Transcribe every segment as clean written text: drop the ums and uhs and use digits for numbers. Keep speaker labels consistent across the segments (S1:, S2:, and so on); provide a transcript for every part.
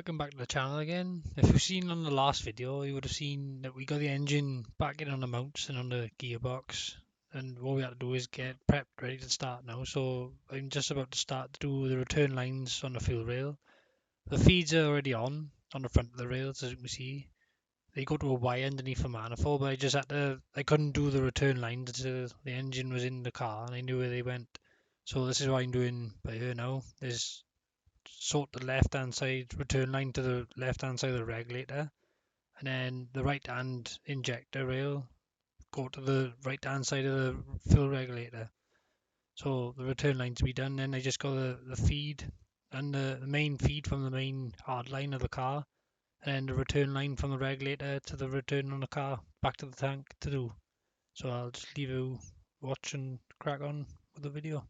S1: Welcome back to the channel again. If you've seen on the last video, you would have seen that we got the engine back in on the mounts and on the gearbox, and what we had to do is get prepped ready to start now. So I'm just about to start to do the return lines on the fuel rail. The feeds are already on the front of the rails, as you can see. They go to a Y underneath the manifold, but I couldn't do the return lines until the engine was in the car and I knew where they went. So this is what I'm doing by here now. There's sort the left hand side return line to the left hand side of the regulator, and then the right hand injector rail go to the right hand side of the fuel regulator. So the return line to be done, then I just got the feed and the main feed from the main hard line of the car, and then the return line from the regulator to the return on the car back to the tank to do. So I'll just leave you watch and crack on with the video.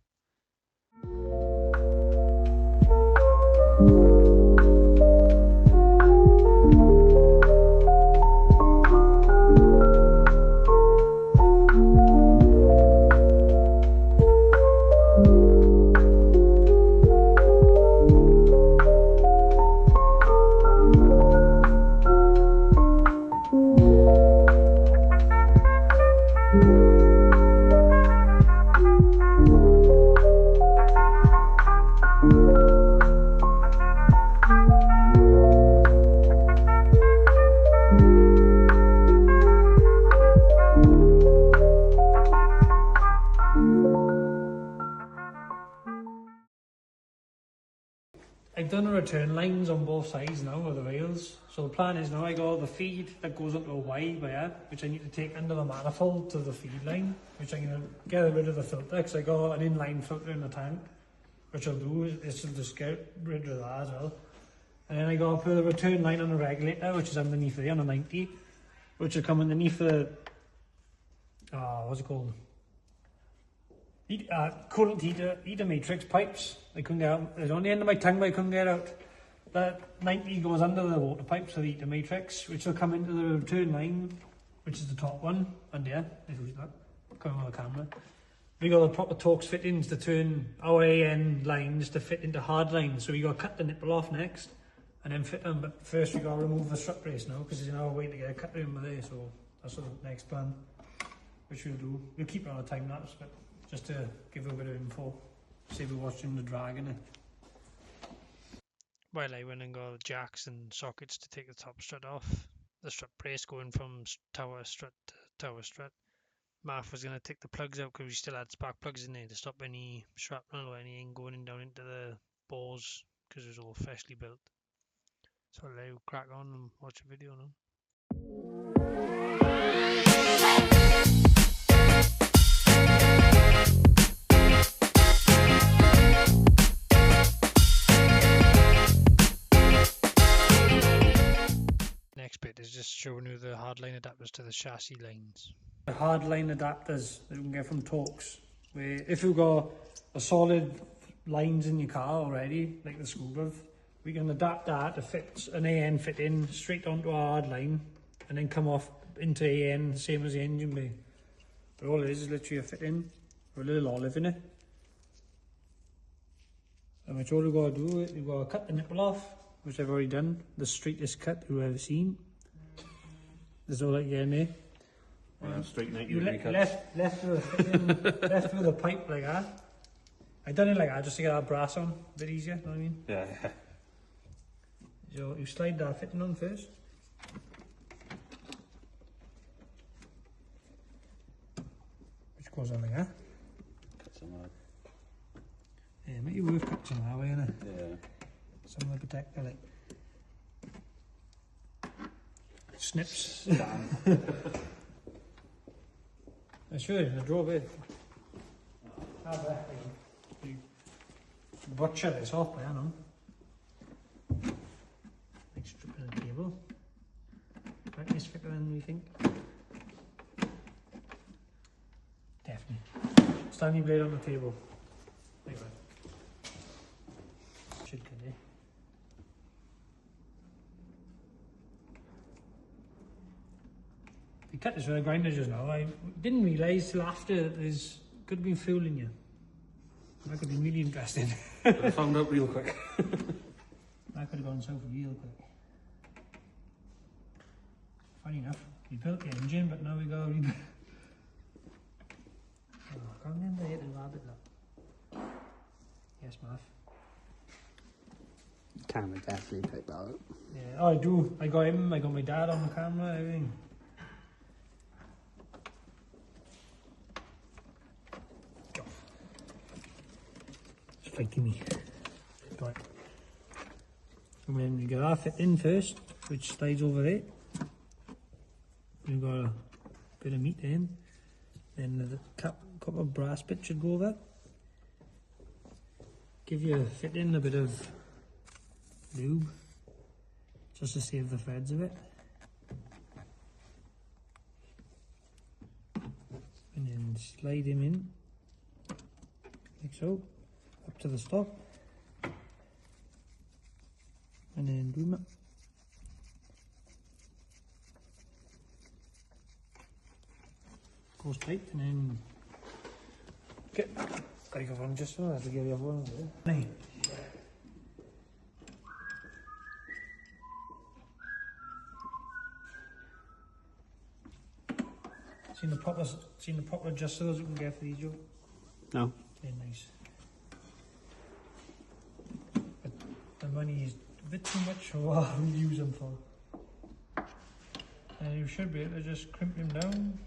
S1: I've done the return lines on both sides now of the rails. So the plan is now I got the feed that goes onto a Y by here, which I need to take under the manifold to the feed line, which I'm going to get rid of the filter because I got an inline filter in the tank, which I'll do is to just get rid of that as well. And then I got to put the return line on the regulator, which is underneath there on a 90, which will come underneath the, what's it called? Coolant heater matrix pipes. I couldn't get out. It was on the end of my tongue, but I couldn't get out. That 90 goes under the water pipes of the heater matrix, which will come into the return line, which is the top one. And yeah, if you that coming on the camera, we got the proper Torx fittings to turn our AN lines to fit into hard lines. So we got to cut the nipple off next, and then fit them. But first we got to remove the strut brace now, because there's no way to get a cut in with there. So that's the next plan, which we'll do. We'll keep it on a time lapse, but just to give a bit of info, see if we're watching the drag in it. Well, I went and got jacks and sockets to take the top strut off. The strut brace going from tower strut to tower strut. Marth was going to take the plugs out because we still had spark plugs in there to stop any shrapnel or anything going in down into the bores because it was all freshly built. So I'll let you crack on and watch the video now. Next bit is just showing you the hardline adapters to the chassis lines. The hardline adapters that you can get from Torx, where if you've got a solid lines in your car already, like the school glove, we can adapt that to fit an AN fit in straight onto our hard line and then come off into AN, same as the engine bay. But all it is literally a fit in with a little olive in it. And which all you've got to do is you've got to cut the nipple off, which I've already done. The straightest cut you've ever seen. There's all that you get in there.
S2: Straight 90
S1: you left with a pipe like that. I done it like that just to get our brass on a bit easier, you know what I mean?
S2: Yeah.
S1: So you slide that fitting on first. Which goes on like that.
S2: Cut some out.
S1: Yeah, make your work cut some that way, innit?
S2: Yeah.
S1: Some of the protector like snips. I sure in the draw bit. You butcher this off by now. Like stripping the table. Brightness thicker than we think. Definitely. Stand your blade on the table. Like that. Should get there. We cut this with a grinder just now. I didn't realise till after there's could have been fooling you. That could be really interesting.
S2: But I found out real quick.
S3: That could have gone south real quick. Funny enough, we built the engine, but now we got to rebuild. Oh, I can't remember hitting the rabbit look. Yes, Math.
S4: Camera definitely picked that up.
S3: Yeah, oh, I do. I got him, I got my dad on the camera, everything. Go. It's fighting me. Right. And then we get our fit in first, which slides over there. We've got a bit of meat in. Then the couple of brass bits should go over. Give your fit in a bit of lube, just to save the threads of it. And then slide him in, like so, up to the stop. And then boom it. Goes tight, and then get like a one just so I have to get the other one there. Right. Seen the proper adjusters you can get for these, Joe?
S4: No.
S3: They're nice. But the money is a bit too much for what we use them for. And you should be able to just crimp them down.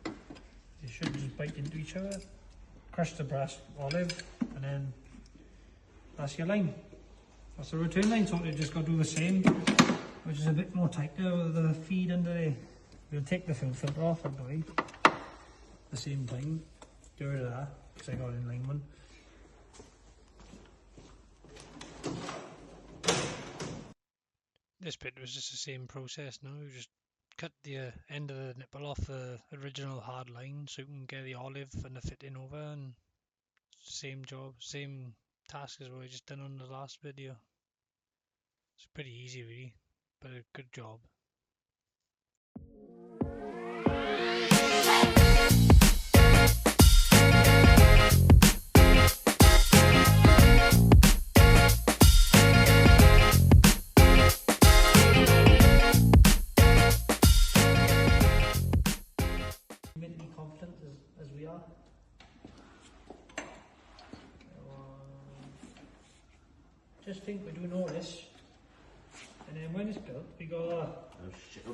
S3: They should just bite into each other. Crush the brass olive, and then that's your line. That's the return line, so you just got to do the same, which is a bit more tighter with the feed under there. We'll take the filter off and away. At the same time, get rid of that, because I got an inline one.
S1: This bit was just the same process now. You just cut the end of the nipple off the original hard line so you can get the olive and the fitting over, and same job, same task as what I just done on the last video. It's pretty easy really, but a good job.
S3: Mentally confident as we are. Just think we're doing all this, and then when it's built, we go.
S2: Oh shit.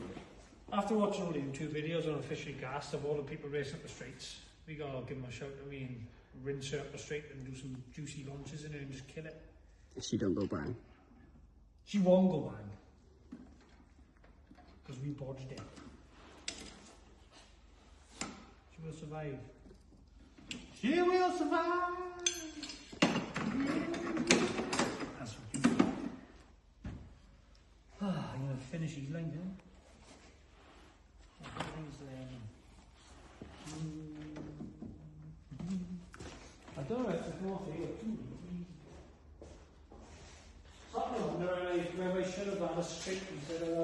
S3: After watching all the YouTube videos on officially gassed of all the people racing up the straights, we gotta give them a shout to me and rinse her up the straight and do some juicy launches in it and just kill it.
S4: She don't go bang.
S3: She won't go bang, because we bodged it. She will survive.
S2: She will survive!
S3: That's what you do. I'm gonna finish these lines then. I don't know if it's more for you. Something where I should have done a straight instead of a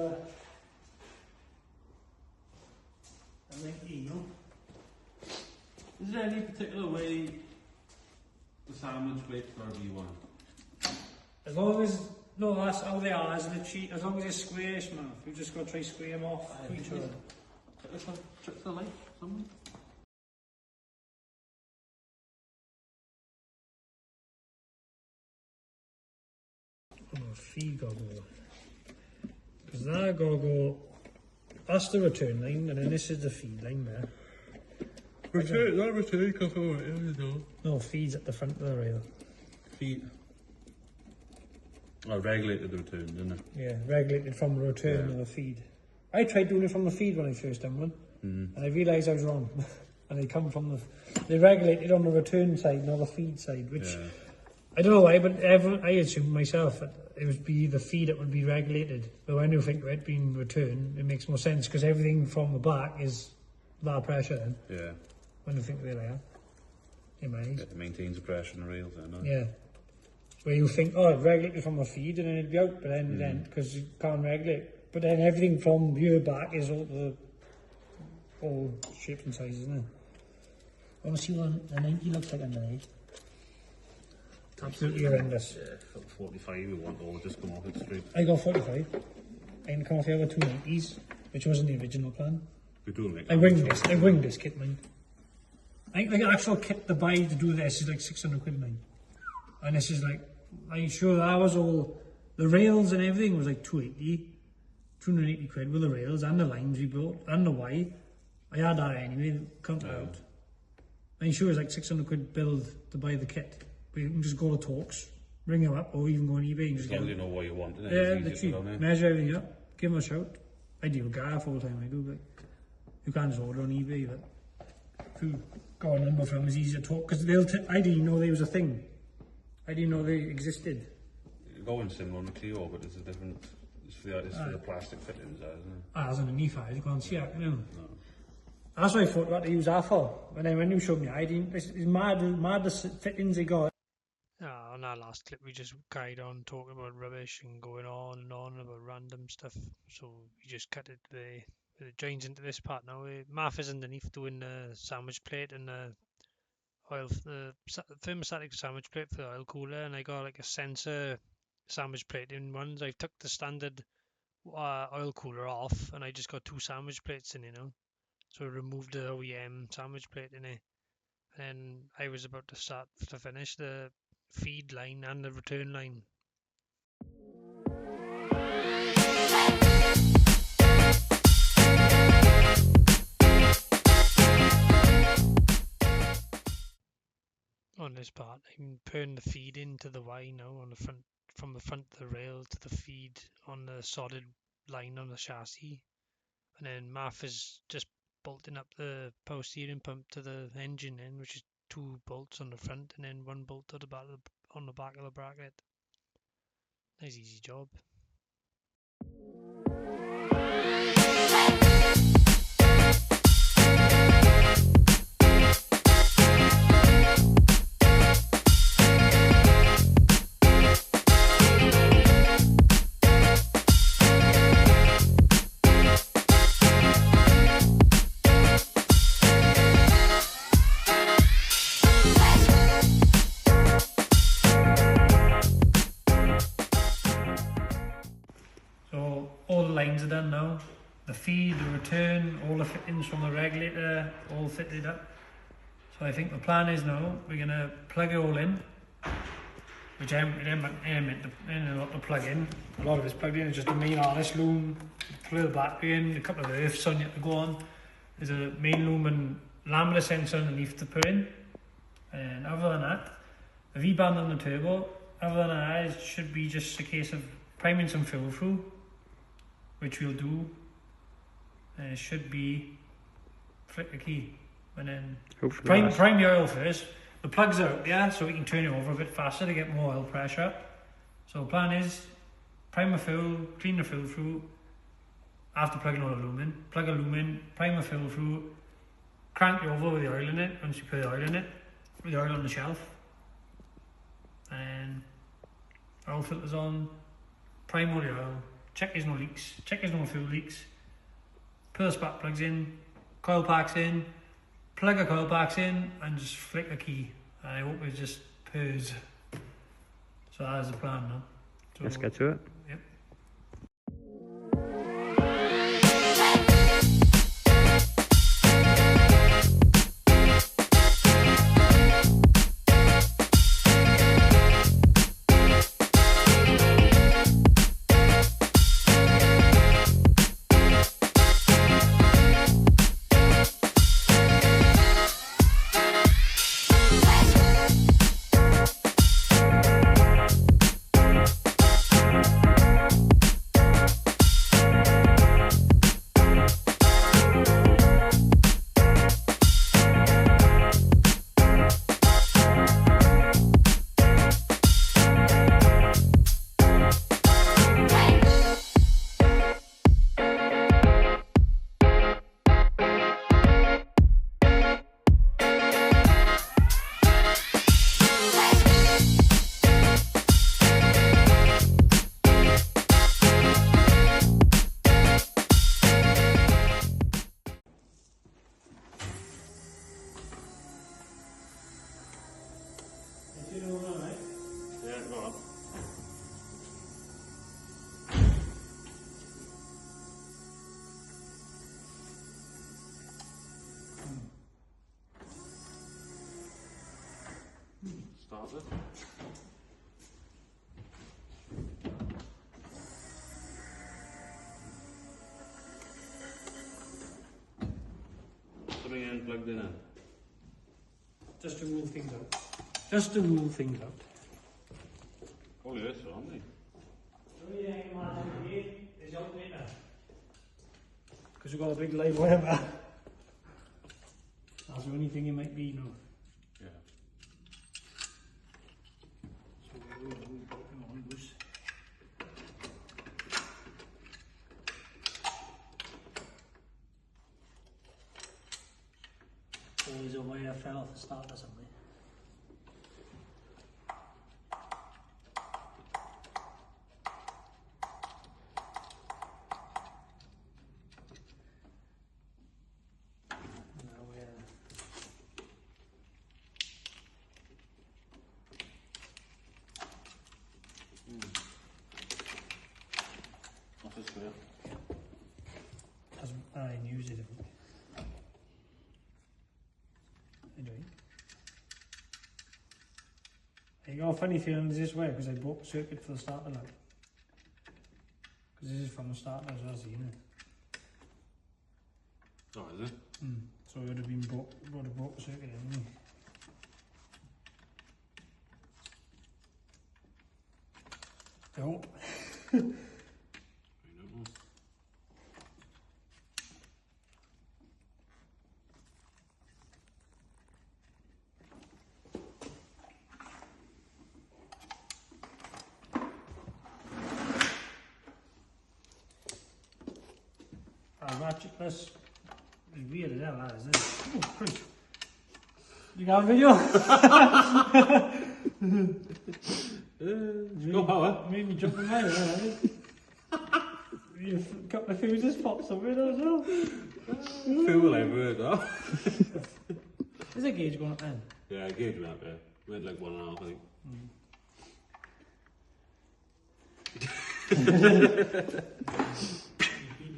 S3: lengthy, you know?
S2: Is there any particular way the sandwich weights wherever you want?
S3: As long as, no, that's how they are, isn't it? As long as it's squarish, man. You just got to try square them off to each other.
S2: It's a trick to life, something.
S3: Oh, feed goggle. Because that goggle, that's the return line, and then this is the feed line there.
S2: Return, not return, come over here,
S3: No, feed's at the front of the rail.
S2: Feet. I regulated the return, didn't it?
S3: Yeah, regulated from the return
S2: Yeah.
S3: of the feed. I tried doing it from the feed when I first done one, and I realised I was wrong. And they come from they regulated on the return side, not the feed side, which
S2: Yeah.
S3: I don't know why, but I assumed myself that it would be the feed that would be regulated. But when you think of it being returned, it makes more sense because everything from the back is low pressure then,
S2: Yeah.
S3: when you think of it like that. In my eyes.
S2: It maintains the pressure on the rails, I know.
S3: Yeah. Where you think, oh, it's regulated from the feed and then it'd be out, but then because you can't regulate. But then everything from your back is all shapes and sizes, isn't it? I want to see what a 90 looks like underneath. Absolutely horrendous.
S2: Yeah, 45 we want all just come off it straight.
S3: I got 45. I can come off here with 290s, which wasn't the original plan.
S2: We do make
S3: I winged this kit, man. I think the actual kit to buy to do this is like 600 quid, man. And this is like, I'm sure that was all, the rails and everything was like 280 quid with the rails and the lines we built and the Y. I had that anyway, count it out. I'm sure it's like 600 quid build to buy the kit. But you can just go to Talks, ring them up, or even go on eBay and just
S2: as long as you know what you want. And
S3: yeah, literally, measure everything up, give them a shout. I deal with Gareth all the time, I do, but you can't just order on eBay, but if you got a number from them, it's easy to talk, because I didn't know they was a thing. I didn't know they existed.
S2: You're going similar on the Clio, but it's a different, it's for the plastic fittings, isn't it?
S3: As an E5, you can't see it, you know. No. That's what I thought what to use that for. But then when you showed me, I didn't, it's mad the fittings they got.
S1: On our last clip, we just carried on talking about rubbish and going on and on about random stuff. So we just cut it there. It joins into this part now. Marth is underneath doing the sandwich plate and the thermostatic sandwich plate for the oil cooler, and I got like a sensor sandwich plate in ones. I took the standard oil cooler off, and I just got 2 sandwich plates in, So I removed the OEM sandwich plate in it, and I was about to start to finish the feed line and the return line. On this part, I'm putting the feed into the Y now on the front, from the front of the rail to the feed on the solid line on the chassis, and then Marth is just bolting up the power steering pump to the engine end, which is 2 bolts on the front and then 1 bolt at the back on the back of the bracket. Nice easy job.
S3: Lines are done now. The feed, the return, all the fittings from the regulator, all fitted up. So I think the plan is now we're gonna plug it all in, which I meant to plug in. A lot of it's plugged in. It's just a main harness loom, plug the battery in, a couple of earths on yet to go on. There's a main loom and lambda sensor underneath to put in. And other than that, the V-band on the turbo. Other than that, it should be just a case of priming some fuel through, which we'll do. And it should be flick the key and then prime the oil first. The plug's out, yeah, so we can turn it over a bit faster to get more oil pressure up. So the plan is prime the fuel, clean the fuel through after plugging all the loom in. Plug a loom in, prime the fuel through, crank it over with the oil in it. Once you put the oil in it, with the oil on the shelf, and oil filters on, prime all the oil. Check there's no leaks, check there's no fuel leaks, put the spark plugs in, coil packs in, plug the coil packs in and just flick the key. And I hope it just purrs. So that is the plan now. So,
S4: let's get to it.
S3: Yep.
S2: Start it. Something in plugged in.
S3: Just to rule things out. Just to rule things out.
S2: Oh yes, aren't they?
S3: Because we've got a big live wire there. That's the only thing it might be, you know.
S2: Yeah.
S3: So we'll put them on loose. Always a wire fell off the start or something.
S2: What's this for?
S3: I didn't use it. Anyway. I got a funny feeling this way because I broke the circuit for the starter now. Because this is from the starter as well, see, isn't it?
S2: Oh, is it?
S3: So it would have been broke the circuit anyway. I hope.
S2: I don't know.
S3: Ratchetless is weird as hell, that isn't it? Oh, Christ. You got a video?
S2: It's got power.
S3: Made me jump in my head. You've got the fuses popped up with as well.
S2: Fuel everywhere, though.
S3: Is a gauge going up then?
S2: Yeah, I gauge went up there. Went like 1.5, I think.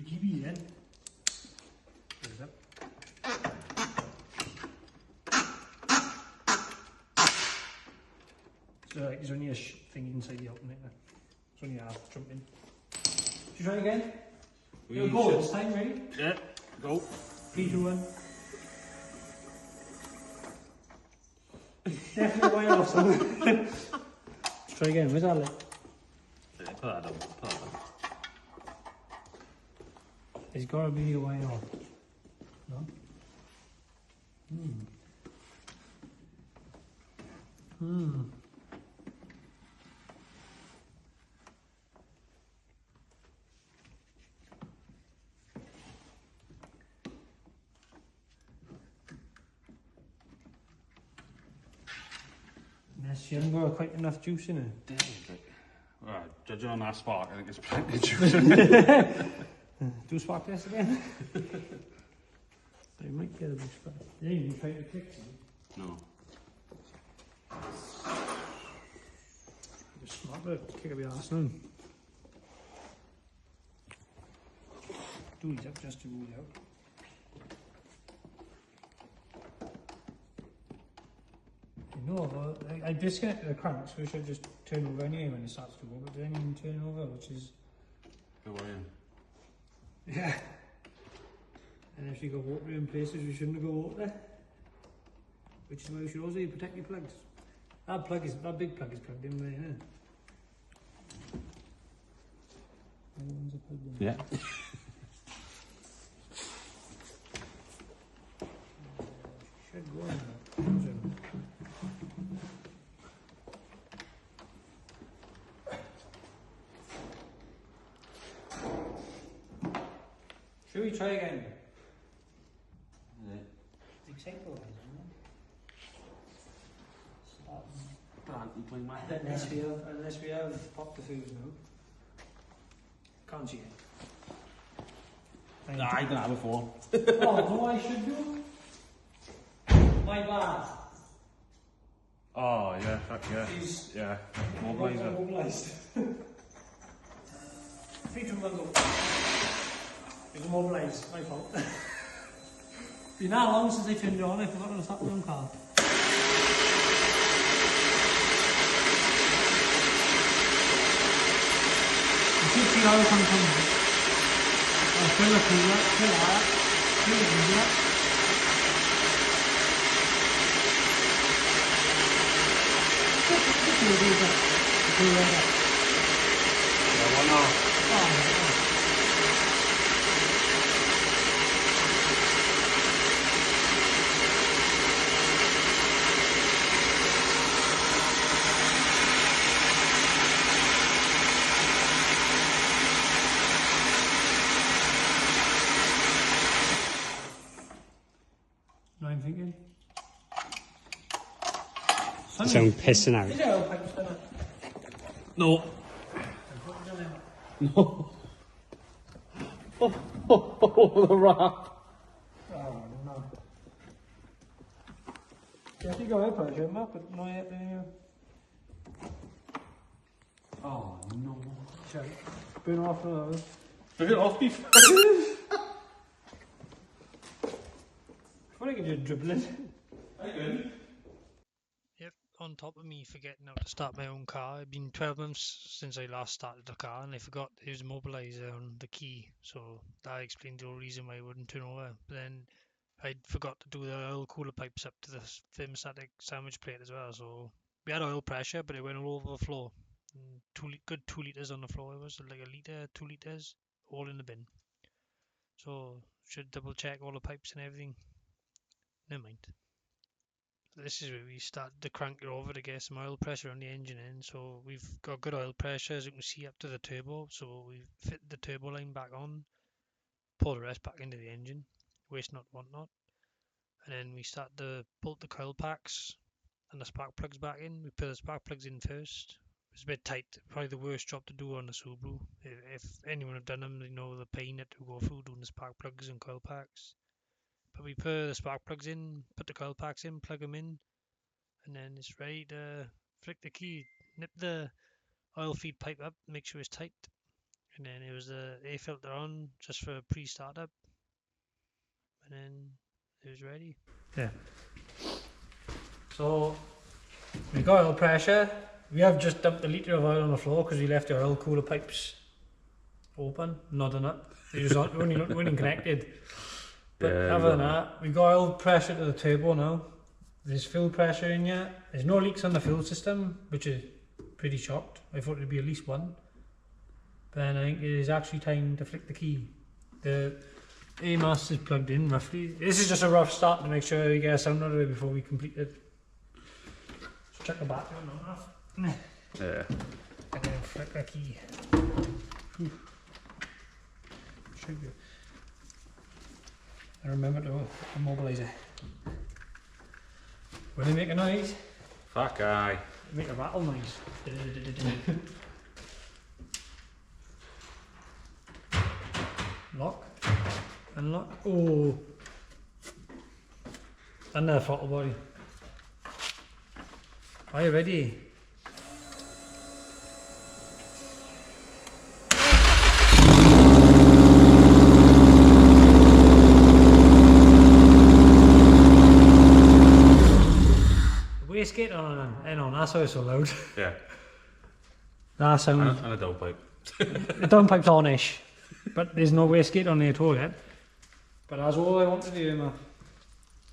S3: GB then. There's that. So like, there's only a thing inside the alternator. It's only half jumping. Should you try again? You'll go this time, ready?
S2: Yeah, go.
S3: 3, 2, 1. Definitely way off somewhere. Let's try again, where's that leg?
S2: Yeah, put that down. Put that down.
S3: It's got to be a way off. No? Yes, you haven't got quite enough juice in it.
S2: Right, judging on that spark, I think it's plenty of juice in it.
S3: Do a spark test again. So you might get a big spark. Yeah, you can try to kick some.
S2: No.
S3: Just smart, but kick up your arse now. Do it up just to rule it out. You know, I disconnected the crank, so we should just turn over anyway when it starts to go, but then you turn over, which is...
S2: Go in.
S3: Yeah. And if you got water in places we shouldn't have got water. Which is why you should also protect your plugs. That big plug is plugged in right here. Other ones are plugged in.
S2: Yeah.
S3: Should go in there. Should we try again?
S2: Yeah.
S3: It's exciting, isn't it? Unless we have popped the fuse now. Can't see it.
S2: Nah, I done that before.
S3: Oh, no, I should do. My bad.
S2: Oh, yeah, fuck yeah.
S3: She's
S2: Yeah, mobiliser.
S3: mobilised. 3, 2, 1, go. It was mobilised, my fault. Been that long since I turned it on, I forgot to start my own car. the oil coming from? Fill the cooler, fill that, fill it in there. No, I'm thinking.
S4: Sound pissing out.
S3: Is there oil pipes in it?
S2: No. No. Oh, the wrap.
S3: Oh no. Yeah, I think I will pressure him up, but not yet there.
S2: Oh, no.
S3: Sorry. Burn off the oil.
S2: Took it off before.
S3: I think you just dribble it.
S2: I good.
S1: Yep, on top of me forgetting how to start my own car. It's been 12 months since I last started the car, and I forgot there was a mobiliser on the key, so that explained the whole reason why it wouldn't turn over. But then I forgot to do the oil cooler pipes up to the thermostatic sandwich plate as well, so we had oil pressure, but it went all over the floor. And good 2 litres on the floor. It was like a litre, 2 litres, all in the bin. So should double check all the pipes and everything. Never mind. This is where we started to crank it over to get some oil pressure on the engine in. So we've got good oil pressure, as you can see, up to the turbo. So we fit the turbo line back on, pull the rest back into the engine, waste not, want not. And then we start to bolt the coil packs and the spark plugs back in. We put the spark plugs in first. It's a bit tight, probably the worst job to do on the Subaru. If anyone have done them, they know the pain that to go through doing the spark plugs and coil packs. But we put the spark plugs in, put the coil packs in, plug them in, and then it's ready to flick the key, nip the oil feed pipe up, make sure it's tight, and then it was the air filter on just for pre-startup, and then it was ready.
S3: Yeah. So we got oil pressure. We have just dumped a litre of oil on the floor because we left the oil cooler pipes open, not on it. They was only connected. But
S2: Yeah,
S3: other than that, we got oil pressure to the turbo now. There's fuel pressure in here. There's no leaks on the fuel system, which is pretty shocked. I thought there'd be at least one. But then I think it is actually time to flick the key. The AMAS is plugged in roughly. This is just a rough start to make sure we get a sound out of it before we complete it. Let's check the battery on that.
S2: Yeah.
S3: And then flick the key. Should be. And remember to immobilize it. When they make a noise,
S2: Fuck aye.
S3: they make a rattle noise. Lock. Unlock. Oh. Another throttle body. Are you ready? Wastegate on and on, that's why it's so loud.
S2: Yeah.
S3: That sound.
S2: And a downpipe.
S3: The downpipe's on-ish, but there's no wastegate on there at all yet. But that's all I want to do, man.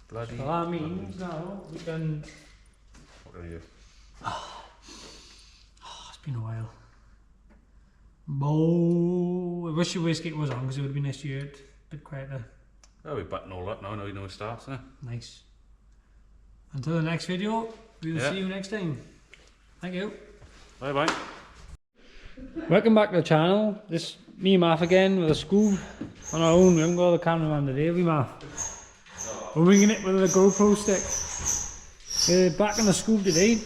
S2: Bloody.
S3: So that means now we can.
S2: What are you?
S3: Oh, it's been a while. Oh, I wish the wastegate was on because it would have been nice to hear it a bit quieter.
S2: Oh, we button all that now. Now you know it starts, eh?
S3: Nice. Until the next video, we will see you next time. Thank you.
S2: Bye bye.
S3: Welcome back to the channel. This me and Math again with a scoop on our own. We haven't got the cameraman today, we Math. We're winging it with a GoPro stick. We're back on the scoop today.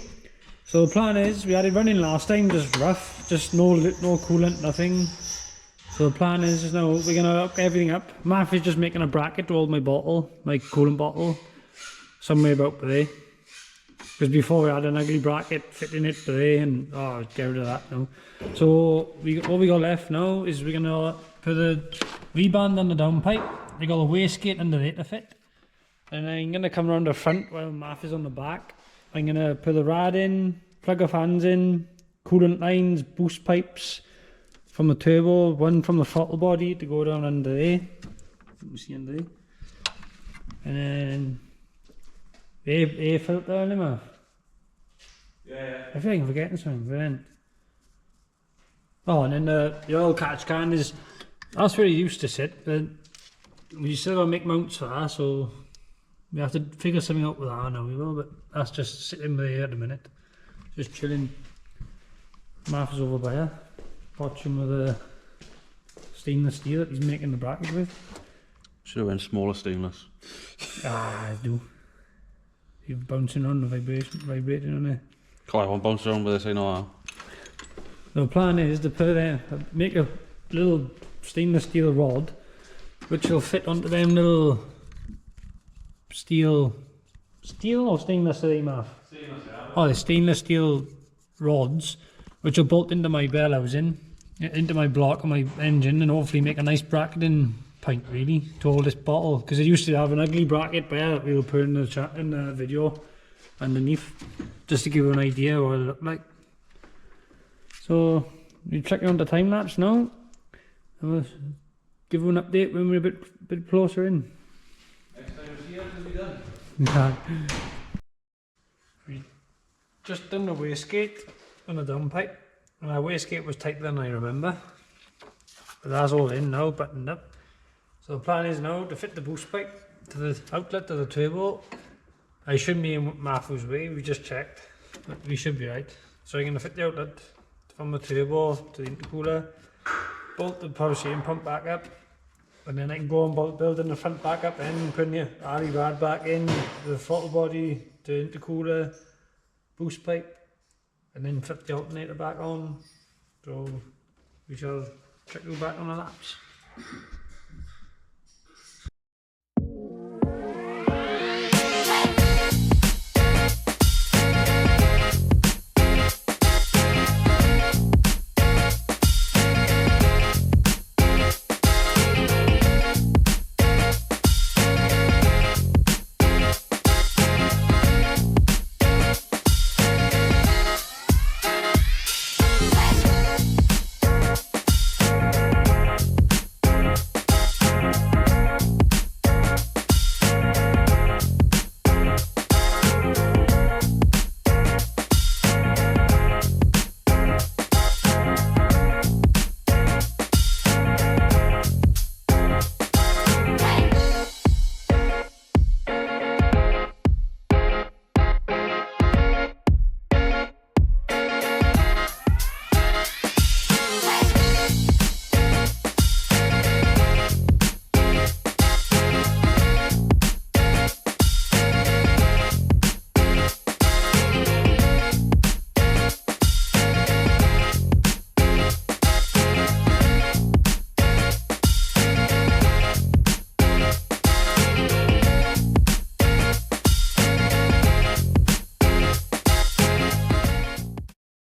S3: So the plan is, we had it running last time, just rough, just no coolant, nothing. So the plan is now we're gonna hook everything up. Math is just making a bracket to hold my bottle, my coolant bottle, somewhere about there. Because before we had an ugly bracket fitting it today, and oh, get rid of that now. So what we got left now is we're gonna put the V-band on the downpipe. We got the wastegate under it to fit, and I'm gonna come around the front while Math is on the back. I'm gonna put the rad in, plug the fans in, coolant lines, boost pipes, from the turbo, one from the throttle body to go down under there. You can see under there. And then air filter on him.
S2: Yeah.
S3: I feel like I'm forgetting something, but then. Oh, and then the oil catch can is, that's where it used to sit, but we still gotta make mounts for that, so we have to figure something out with that now, we will, but that's just sitting there at the minute. Just chilling. Martha's over by her, watching with the stainless steel that he's making the bracket with.
S2: Should have been smaller stainless.
S3: Ah, I do. You're bouncing on the vibrating on it.
S2: God, I won't bounce around with this, I know.
S3: The plan is to put make a little stainless steel rod which will fit onto them little steel or stainless steel, Marv?
S2: Stainless, yeah.
S3: Oh, the stainless steel rods which will bolt into my bell housing, into my block on my engine, and hopefully make a nice bracketing point really to hold this bottle, because it used to have an ugly bracket there that we will put in the chat in the video underneath, just to give you an idea what it looked like. So we're checking on the time lapse now, and we'll give you an update when we're a bit closer in.
S2: Next time we see it, it'll be done.
S3: Yeah. We just done the wastegate on the downpipe, and our wastegate was tighter than I remember, but that's all in now, buttoned up. So the plan is now to fit the boost pipe to the outlet of the turbo. I shouldn't be in Matthew's way, we just checked, but we should be right. So I'm going to fit the outlet from the turbo to the intercooler, bolt the power steering pump back up, and then I can go and build in the front back up and put the RE rad back in, the throttle body, the intercooler, boost pipe, and then flip the alternator back on. So we shall check you back on the laps.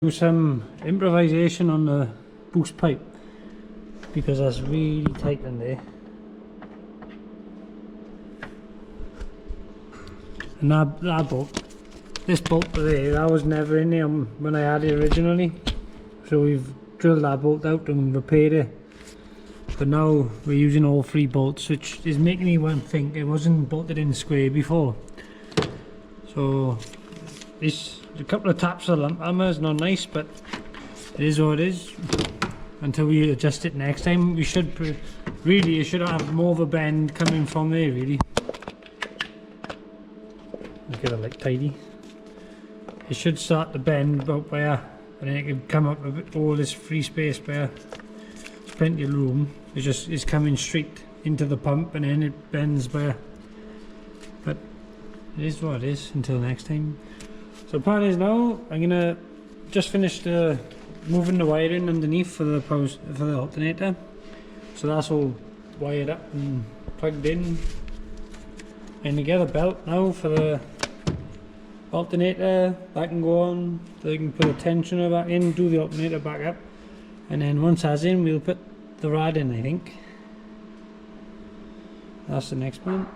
S3: Do some improvisation on the boost pipe because that's really tight in there, and that bolt, this bolt there, that was never in there when I had it originally, so we've drilled that bolt out and repaired it, but now we're using all 3 bolts, which is making me think it wasn't bolted in square before. So this, a couple of taps of the lump hammer is not nice, but it is what it is. Until we adjust it next time, we should really, you should have more of a bend coming from there really. Let's get it like tidy. It should start to bend about there, and then it can come up a bit, all this free space there. There's plenty of room. It's coming straight into the pump, and then it bends there. But it is what it is until next time. So the plan is now I'm gonna just finish moving the wiring underneath for the alternator. So that's all wired up and plugged in. And to get a belt now for the alternator, that can go on. So you can put a tensioner back in, do the alternator back up, and then once that's in, we'll put the rad in, I think. That's the next one.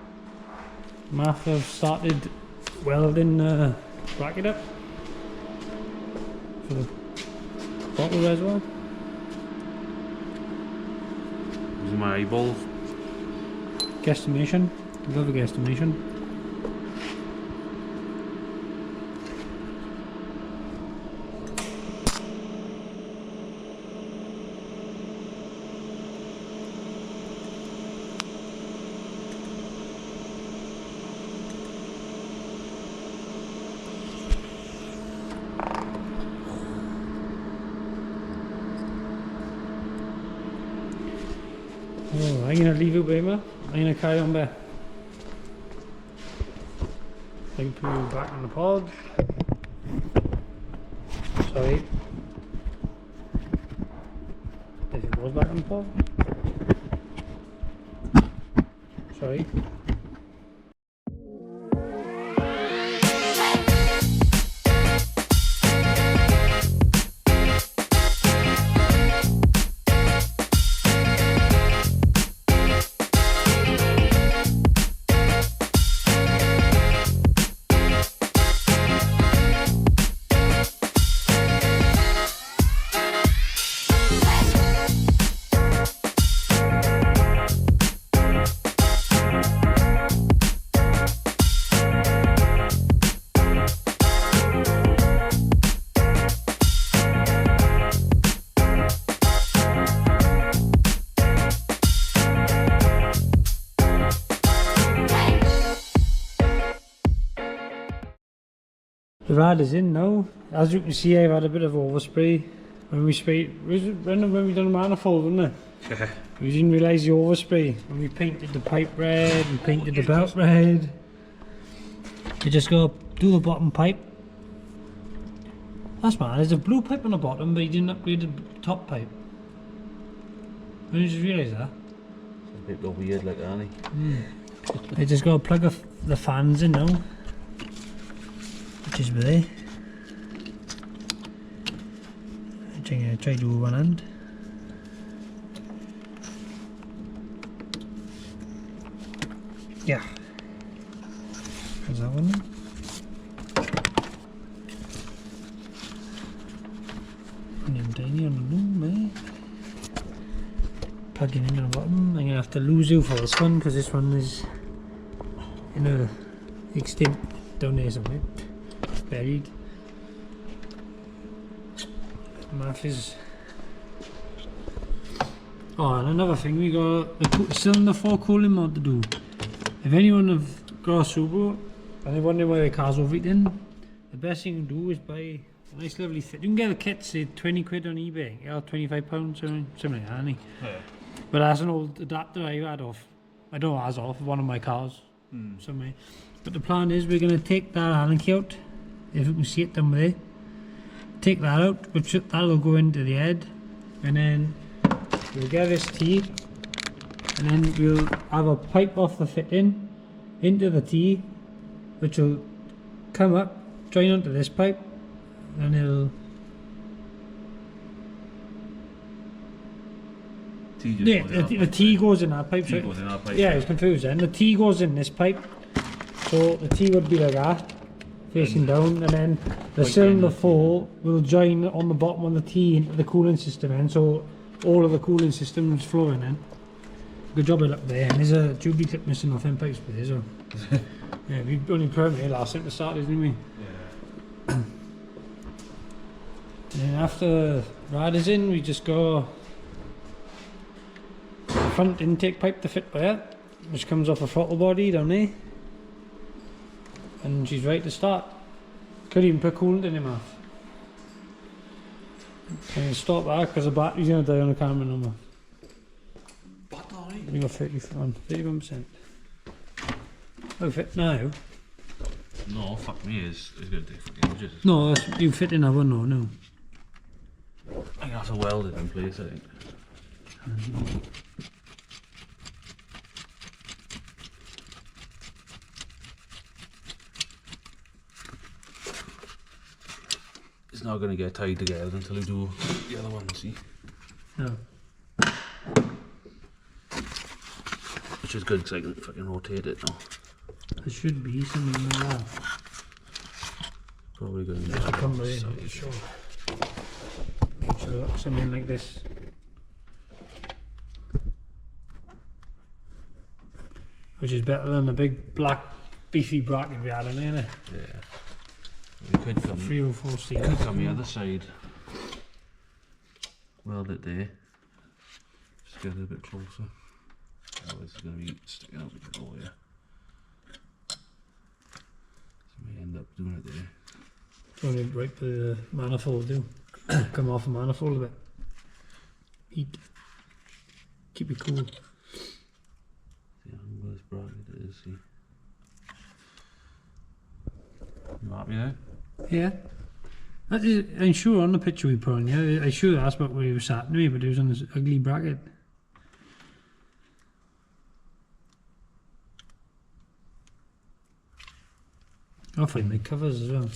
S3: Martha started welding bracket up for the bottle reservoir.
S2: my eyeballs.
S3: Guesstimation. Love a guesstimation. Oh, I'm gonna leave it with me. I'm gonna carry on there. I can put you back on the pod. Sorry. If it goes back on the pod. Sorry. The rad is in now. As you can see, I've had a bit of overspray. When we sprayed, when we done the manifold, wasn't it? We didn't realise the overspray. When we painted the pipe red and painted the belt red. You just go do the bottom pipe. That's mad, there's a blue pipe on the bottom, but you didn't upgrade the top pipe. When did you realise that?
S2: It's a bit weird like that, ain't
S3: They just got to plug the fans in now. Which is there. I'm going to try to do one hand. Yeah. How's that one then? And tiny on the loom, plugging in on the bottom. I'm going to have to lose you for this one because this one is in a extent down there somewhere. Buried. Math is. Oh, and another thing, we got the cylinder 4 cooling mod to do. If anyone have got a Subaru and they're wondering why their car's overheating, the best thing you can do is buy a nice lovely fit. You can get the kit, say 20 quid on eBay, or £25, something like that, ain't
S2: Yeah.
S3: But that's an old adapter I had off. I don't know, as off one of my cars somewhere. But the plan is we're going to take that Allen key out. If you can see it down there, take that out, which that'll go into the head, and then we'll get this T, and then we'll have a pipe off the fitting into the T, which will come up, join onto this pipe, and it'll. Yeah, the T goes in that pipe.
S2: T goes in that pipe.
S3: Yeah, I was confused then. The T goes in this pipe, so the T would be like that, facing down, and then the cylinder 4 will join on the bottom of the T into the cooling system, and so all of the cooling system is flowing in. Good job up there, and there's a tubing clip missing off them pipes with this. So. Yeah, we only put them here last time to start, didn't we?
S2: Yeah.
S3: And after rad is in, we just go the front intake pipe to fit by it, which comes off a throttle body down there. And she's ready to start. Could even put coolant in him off. And stop that because the battery's going to die on the camera number.
S2: Battery?
S3: We got 31%. Oh, fit now?
S2: No, fuck me, it's going to take fucking ages.
S3: No, you fit in that one, no.
S2: I think that's a welded in place, I think. It's not going to get tied together until you do the other one, see?
S3: No.
S2: Which is good because I can fucking rotate it now.
S3: There should be something like that.
S2: Probably going to
S3: Just to come in, for sure. So something like this. which is better than the big black beefy bracket we had in there. Innit?
S2: Yeah. We could come.
S3: 304 C.
S2: Could come the other side. Weld it there. Just get it a bit closer. Oh, this is going to be sticking out the door here. So we end up doing it there.
S3: Only right for the manifold, do. Come off the manifold a bit. Heat. Keep it cool.
S2: See how well this bracket is, see. You happy there?
S3: Yeah. That is, I'm sure on the picture we put on, yeah, I'm sure that's what we were sat to me, but it was on this ugly bracket. I'll find the covers as well.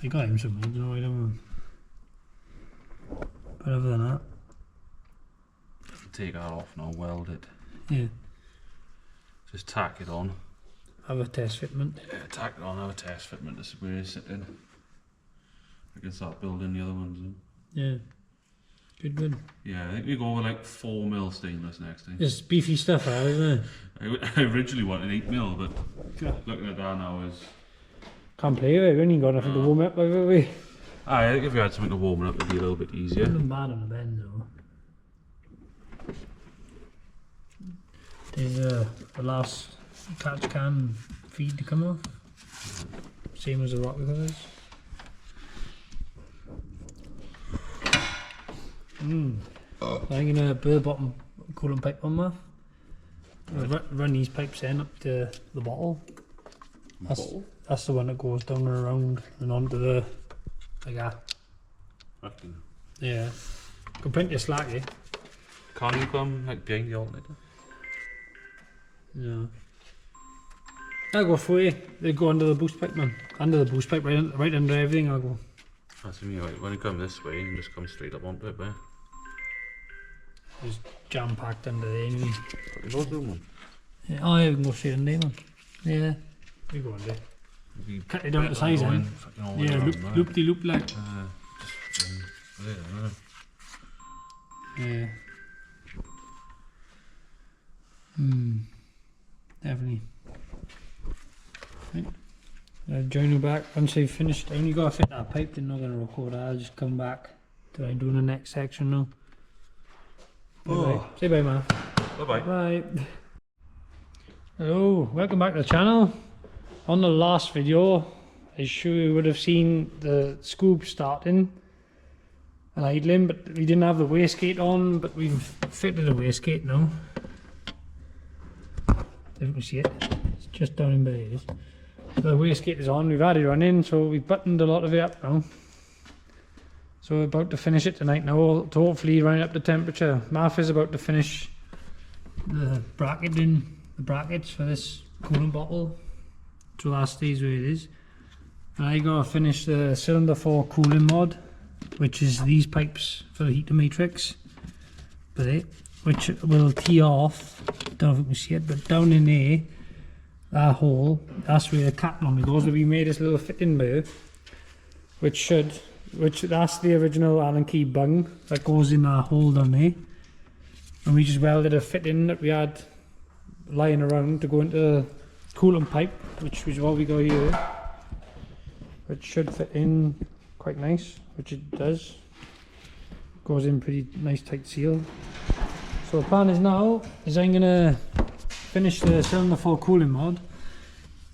S3: I got him somewhere, I don't know, I don't know. But other than that,
S2: Take that off now, weld it.
S3: yeah,
S2: Just tack it on.
S3: have a test fitment.
S2: Yeah, tack it on, have a test fitment, this is where it's sitting. I can start building the other ones in.
S3: Yeah, good.
S2: Yeah, I think we go with like 4mm stainless next time.
S3: It's beefy stuff, isn't it?
S2: I originally wanted 8mm, but
S3: Yeah.
S2: looking at that now is...
S3: Can't play with it, we only got nothing to warm up with, have we?
S2: I think if you had something to warm it up, it'd be a little bit easier.
S3: I'm mad on the bend though. There's the last catch can feed to come off. Same as the rocker covers. I'm gonna burr bottom coolant pipe on that. Run these pipes in up to the bottle. That's the one that goes down and around and onto the like that.
S2: Fucking...
S3: Yeah. Got plenty of slack here.
S2: Can't you come like behind the alternator?
S3: No. I'll go for you. They go under the boost pipe, man. Under the boost pipe, right under everything. I'll go.
S2: That's me, like, when you come this way, you just come straight up onto it, but...
S3: Just jam packed under there anyway.
S2: Fucking go through, man.
S3: Yeah, oh, yeah, we can go straight under there, man. Yeah. We go under. Cut it down to size, then. Yeah, loop the loop like.
S2: Just fucking... there,
S3: Yeah. Definitely. Right. Join you back once they've finished. I only got to fit that pipe, then I'm not going to record that. I'll just come back till I'm doing the next section now. Bye. Say bye, man.
S2: Bye-bye.
S3: Bye. Hello, welcome back to the channel. On the last video, I'm sure you would have seen the scoop starting and idling, but we didn't have the wastegate on, but we've fitted a wastegate now. If you can see it, it's just down in there. So the wastegate is on, we've had it running, so we've buttoned a lot of it up now. So we're about to finish it tonight now, to hopefully run up the temperature. Martha is about to finish the bracketing, the brackets for this coolant bottle. So that stays where it is. And I gotta finish the cylinder 4 cooling mod, which is these pipes for the heater matrix. Which will tee off, don't know if you can see it, but down in there, that hole, that's where the cap normally goes. But we made this little fitting there, which that's the original Allen key bung that goes in that hole down there. And we just welded a fitting that we had lying around to go into the coolant pipe, which is what we got here, which should fit in quite nice, which it does. Goes in pretty nice tight seal. So the plan is now I'm gonna finish the cylinder 4 cooling mod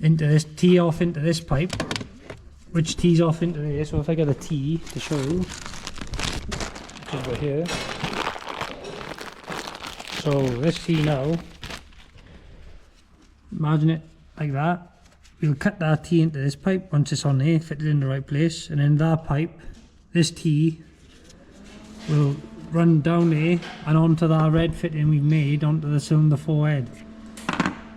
S3: into this, tee off into this pipe, which tees off into there. So if I get a tee to show you, which is right here. So this tee now, imagine it like that. We'll cut that tee into this pipe once it's on there, fit it in the right place, and then that pipe, this tee will run down there and onto that red fitting we've made onto the cylinder 4 head,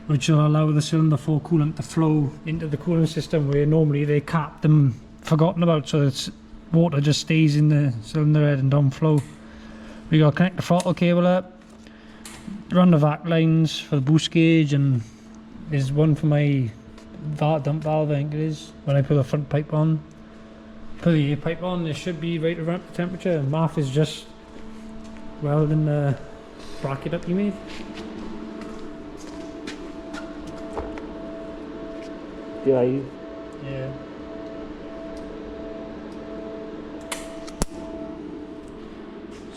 S3: which will allow the cylinder 4 coolant to flow into the cooling system where normally they capped and forgotten about, so it's water just stays in the cylinder head and don't flow. We got to connect the throttle cable up, run the vac lines for the boost gauge, and there's one for my dump valve, I think it is, when I put the front pipe on. Put the air pipe on, it should be right around the temperature. Marth is just welding the bracket up you made.
S4: your eyes.
S3: Yeah.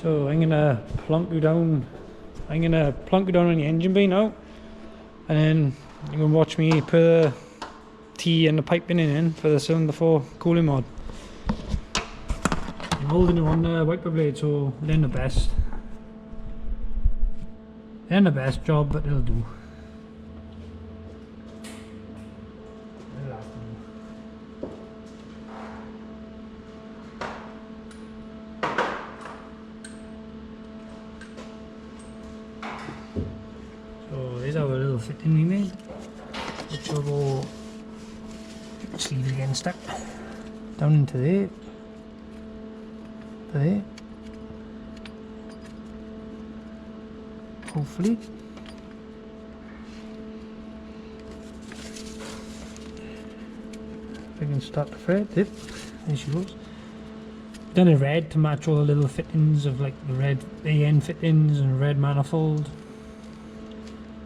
S3: So I'm gonna plonk you down. I'm gonna plonk you down on the engine bay now, and then you can watch me put the T and the piping in for the cylinder 4 cooling mod. I'm holding it on the wiper blade, so it ain't the best. It ain't the best job, but it'll do. It'll have to do. So there's our little fitting we made, which will go sleeve again stuck down into there, there, hopefully. If I can start the thread, yep, there she goes. Done a red to match all the little fittings of like the red AN fittings and red manifold.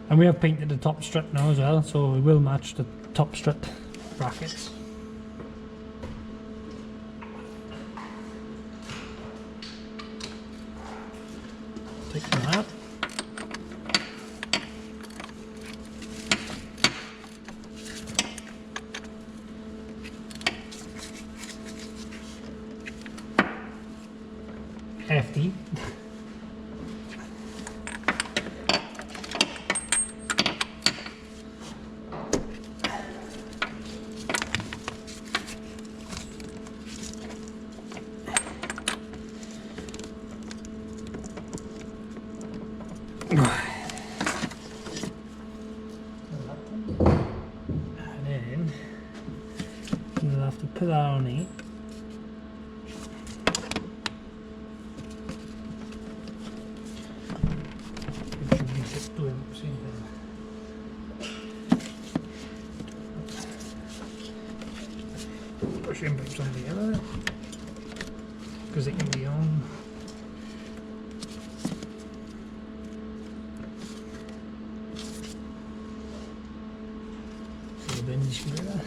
S3: And we have painted the top strut now as well, so we will match the top strut brackets. Take that. Hefty. And then you'll have to put that on it. It should be just doing the same thing. Push in pipes on the other, because it can be on. So then you should do that.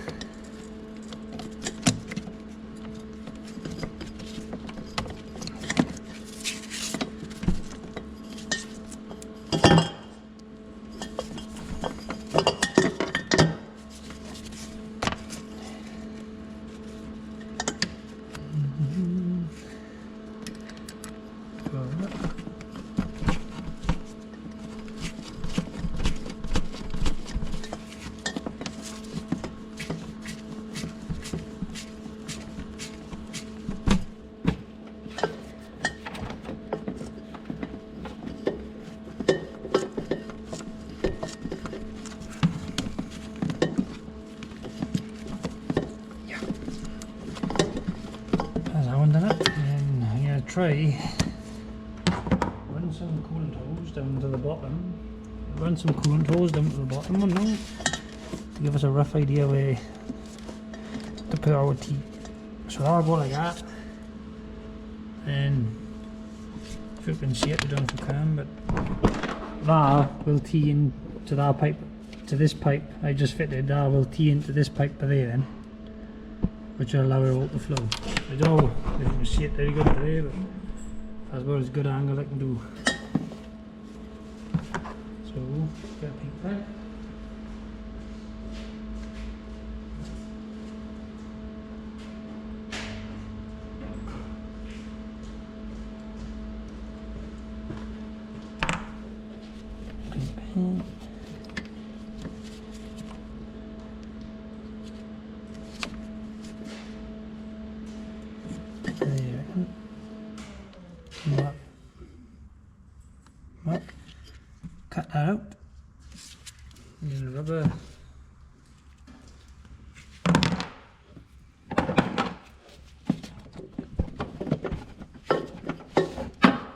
S3: Try run some coolant hose down to the bottom. Run some coolant hose down to the bottom one now to give us a rough idea where to put our tea. So I'll go like that, and if you can see it, I don't know if you can, but that will tee into that pipe, to this pipe I just fitted. That will tee into this pipe there then, which will allow it all to flow. I don't know if you can see it very good today, but that's about as good an angle I can do. So, get a pink pipe. Pink pen. Well, cut that out. And then rubber.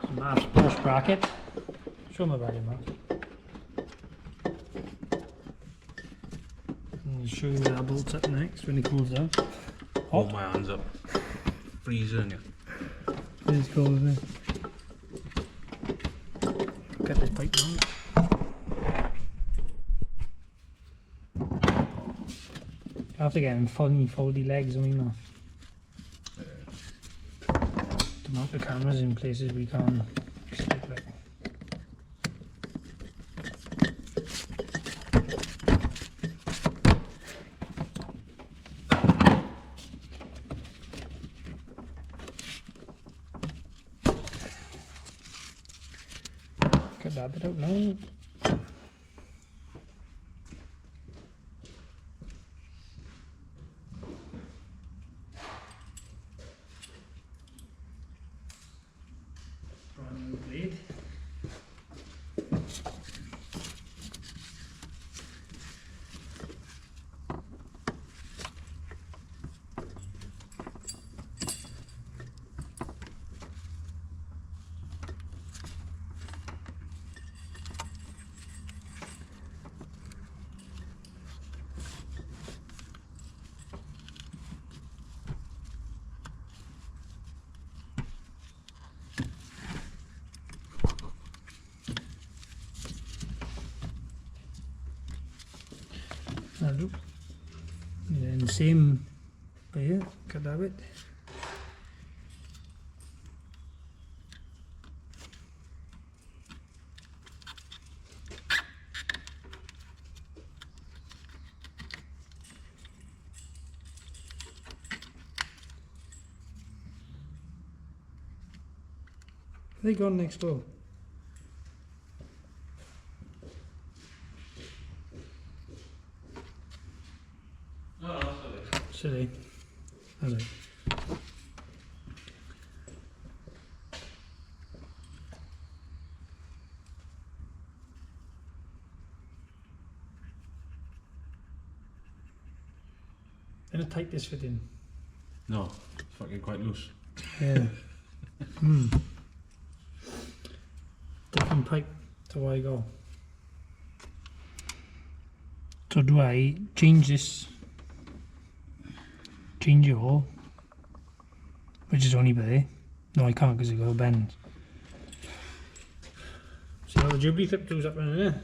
S3: Some mass bracket. Show me about it, Mark. And I'll show you where that bolts up next when it cools down.
S2: Hold my hands up. Freezing you.
S3: It's cold, isn't it? Cut this pipe down. I have to get him funny foldy legs, I mean, to mount the cameras in places we can't stick like. Cut that bit out now. Brand new blade. That'll do. And then same by here, cut that bit. Are they gone next door?
S2: No, that's
S3: Silly. That's it. Gonna tight this fit in.
S2: No, it's fucking quite loose.
S3: Yeah. Different pipe to where I go. So do I change this? Change it all? Which is only by there. No, I can't because it got a bend. See how the Jubilee clip goes up in there?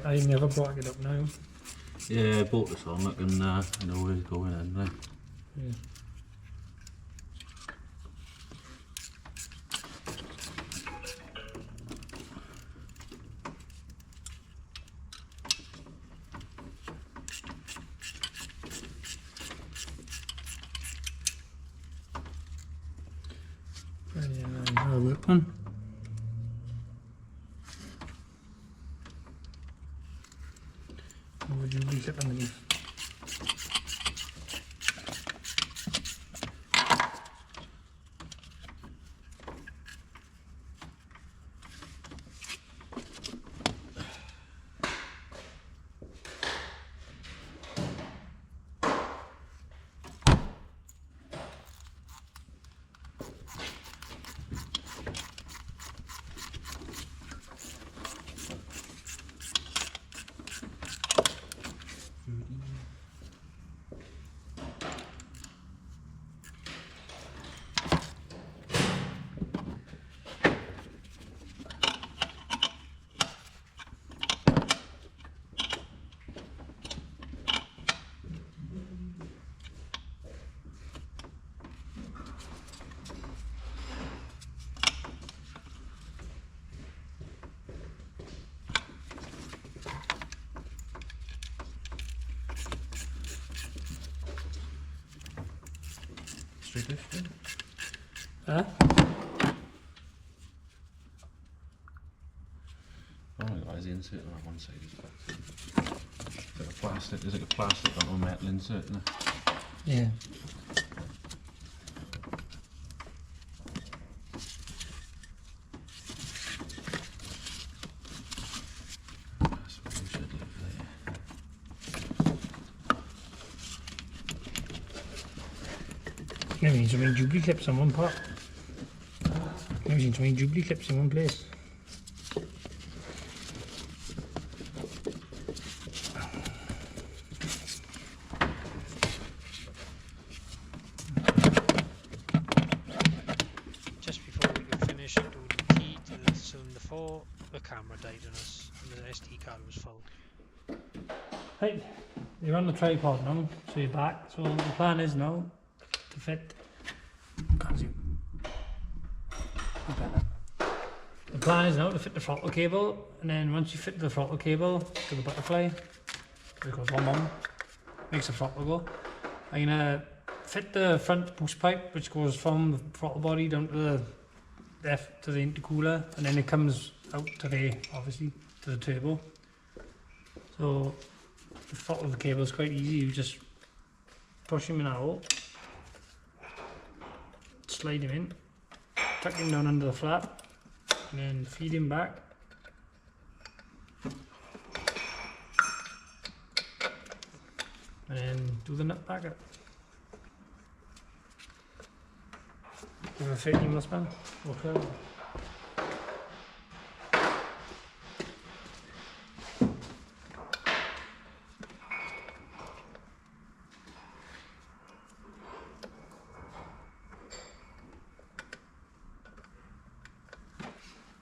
S3: I never brought it up now.
S2: Yeah, I bought this on, look, and I know where it's going anyway.
S3: Yeah. I'll whip one. Or would you leave it underneath?
S2: Straight lifted.
S3: Huh?
S2: Oh my god, the insert on one side is fucked. It's like a plastic, there's like a plastic on a metal insert in it.
S3: Yeah. Maybe need so many jubilee clips in one part. Maybe need so many jubilee clips in one place.
S1: Just before we could finish doing the key to the cylinder 4, the camera died on us and the SD card was full.
S3: Right, you're on the tripod now, so you're back. So the plan is now to fit. Can't zoom. The plan is now to fit the throttle cable, and then once you fit the throttle cable to the butterfly, because one on, makes the throttle go. I'm gonna fit the front boost pipe, which goes from the throttle body down to the intercooler, and then it comes out to the, obviously, to the turbo. So the throttle cable is quite easy. You just push him in a hole, slide him in, tuck him down under the flap, and then feed him back. And then do the nut back up. Give it a 30mm span. Okay.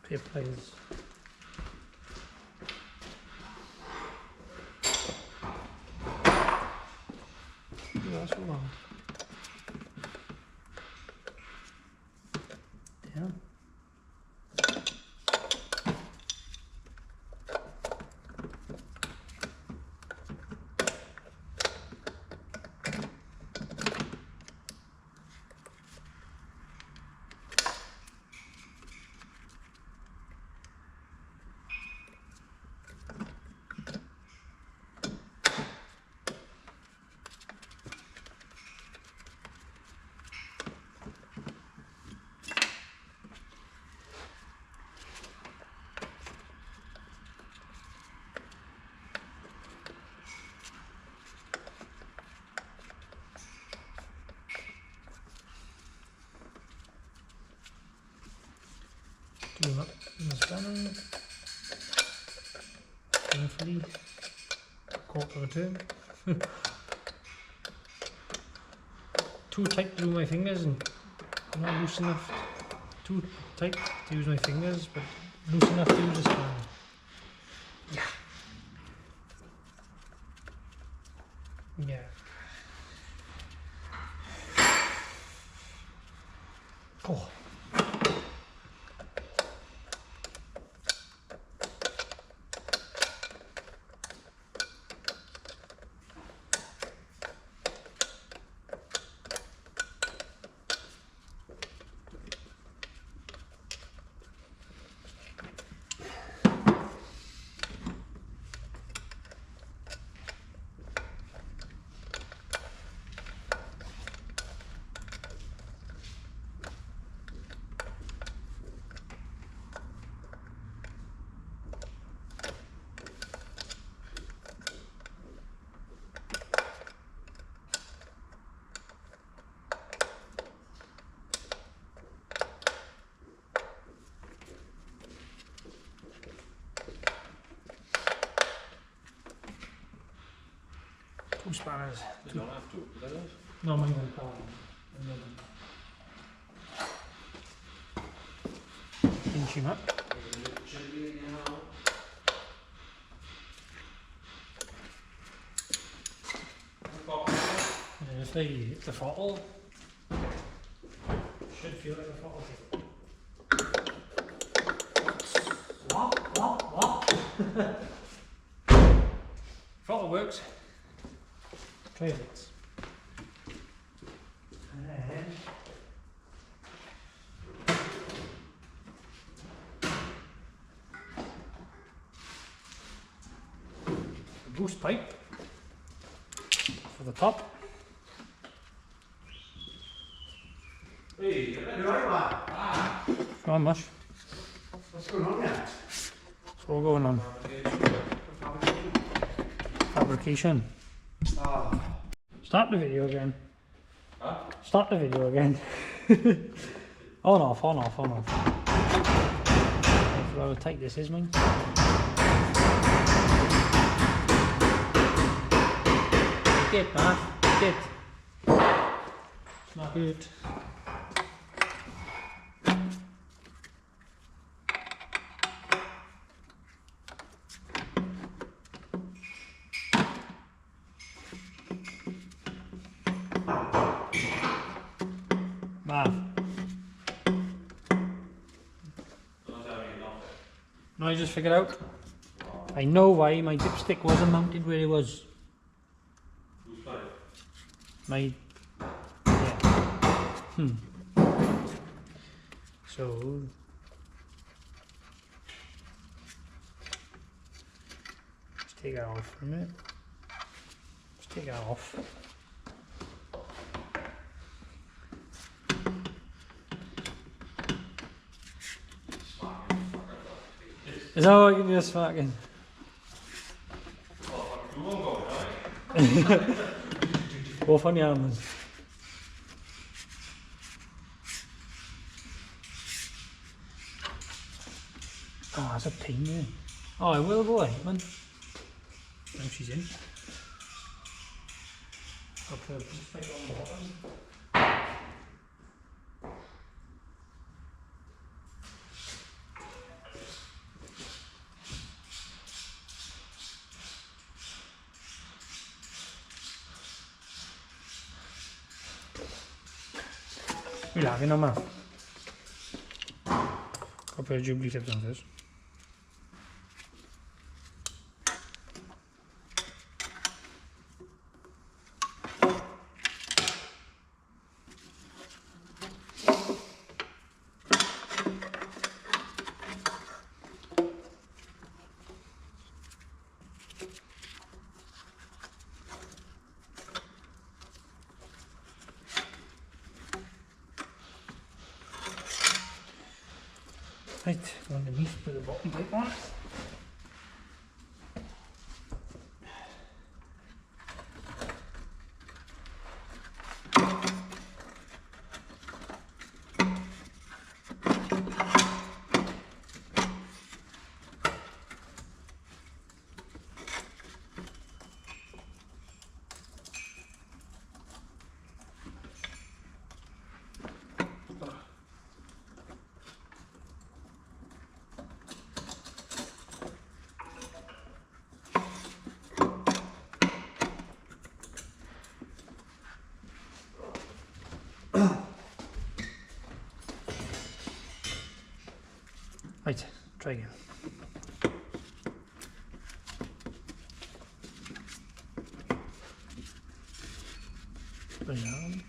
S3: Pair pliers. That's so long. Yeah. Do them up in the spanner. Carefully. Quarter of a turn. Too tight to do my fingers and not loose enough. Too tight to use my fingers, but loose enough to use the spanner. Yeah. Yeah. Oh. Two spanners.
S2: You don't have to, do they?
S3: No, mine won't power. Pinch him up. And if they hit the throttle, should feel like a throttle tape. What? Throttle works. Try it. And then the boost pipe for the top.
S5: Hey, you're right, man.
S3: Not much.
S5: What's going on here?
S3: What's all going on? Fabrication.
S5: Oh,
S3: Start the video again.
S5: Huh?
S3: Start the video again. On off, on off, on off. How tight this is, mate. Get, man. Get. It's not good. Mav. No, I just figured out. I know why my dipstick wasn't mounted where it was.
S5: Who's playing?
S3: My yeah. So let's take that off for a minute. Let's take that off. Is that what I can just fucking?
S5: You won't go, right?
S3: Both on the arms. Oh, that's a pain there. Oh, I will go, man. Now she's in. I'll put a boost pipe on the bottom. We're laughing on that. I'll put a jubilee tips on first. Right, go underneath, put the bottom pipe on. Right, try again. Bring it on.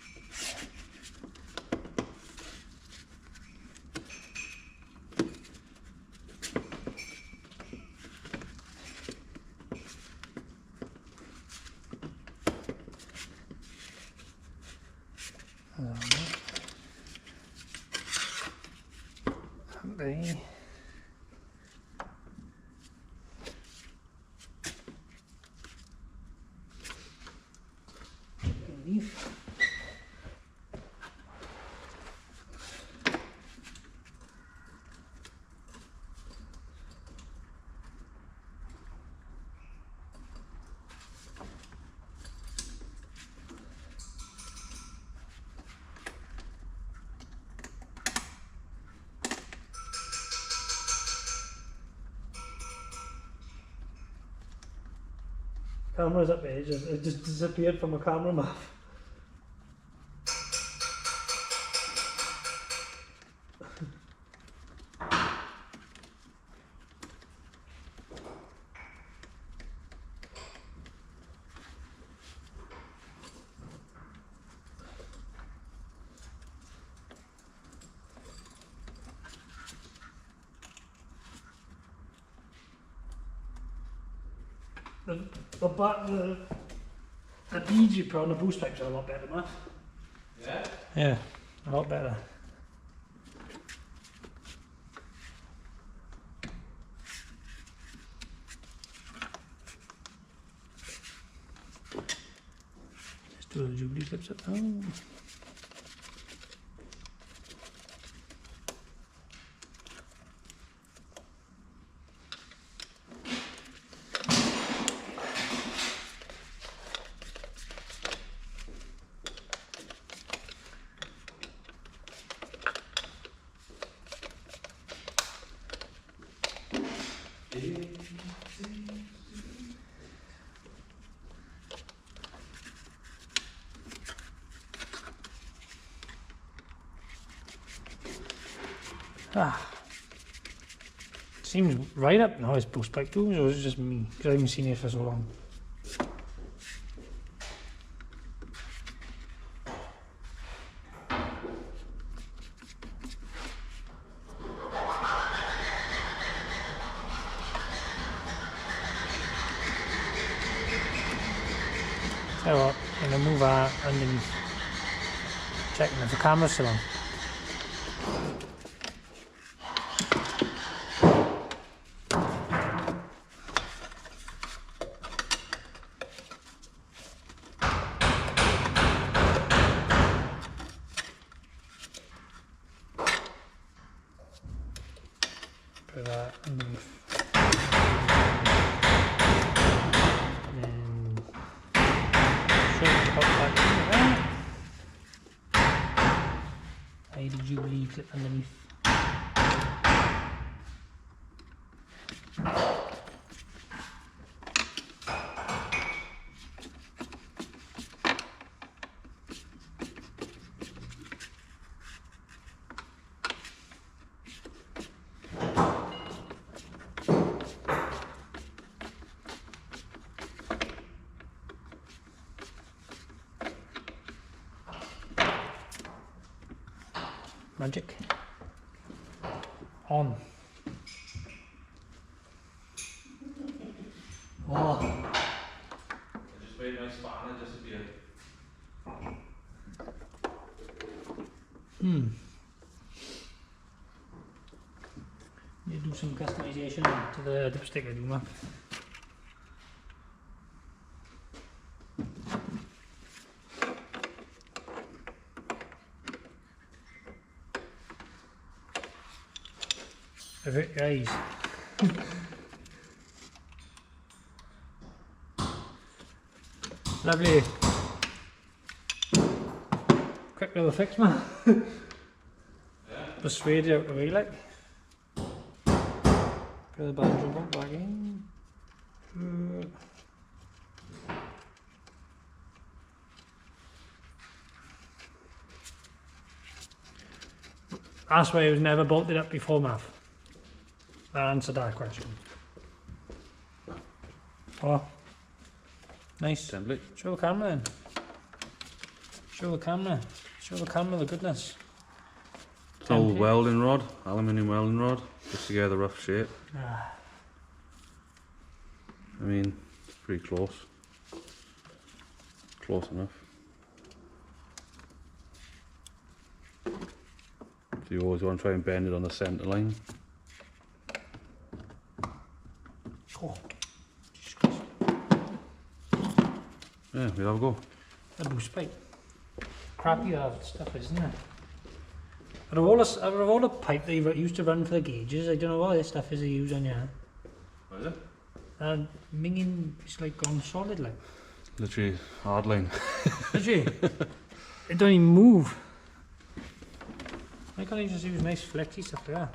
S3: Okay. Underneath. Camera's up there, it just disappeared from a camera map. The beads you put on the boost pipes are a lot better, man.
S5: Yeah?
S3: Yeah, a lot better. Let's do the jubilee clips it down. Seems right up now, his boost bike too, or is it just me? Because I haven't seen it for so long. Tell you what, I'm going to move that underneath, checking if the camera's still on. Put that underneath. And then shove the top back into that. Why did you leave it underneath? Magic. On. Oh.
S2: I just made my spanner disappear.
S3: You do some customization to the dipstick, I do, man. Avert your eyes. Lovely. Quick little fix, man. Persuade you out the way, like. Put the banjo bump back in. That's why it was never bolted up before, Math. That answered that question. Oh, nice.
S2: Template.
S3: Show the camera then. Show the camera. Show the camera the goodness.
S2: It's all
S3: Template.
S2: welding rod, aluminium welding rod, just to get the rough shape.
S3: Ah,
S2: I mean, pretty close. Close enough. So you always want to try and bend it on the centre line.
S3: oh, Jesus Christ.
S2: Yeah, we have a go.
S3: A boost pipe. Crappy that stuff, isn't it? Out of all the pipe that you used to run for the gauges, I don't know what this stuff is they use on your.
S2: What is it?
S3: And minging is like gone solid, like.
S2: Literally hard line.
S3: Literally. It don't even move. Why can't you just use nice flexy stuff like that?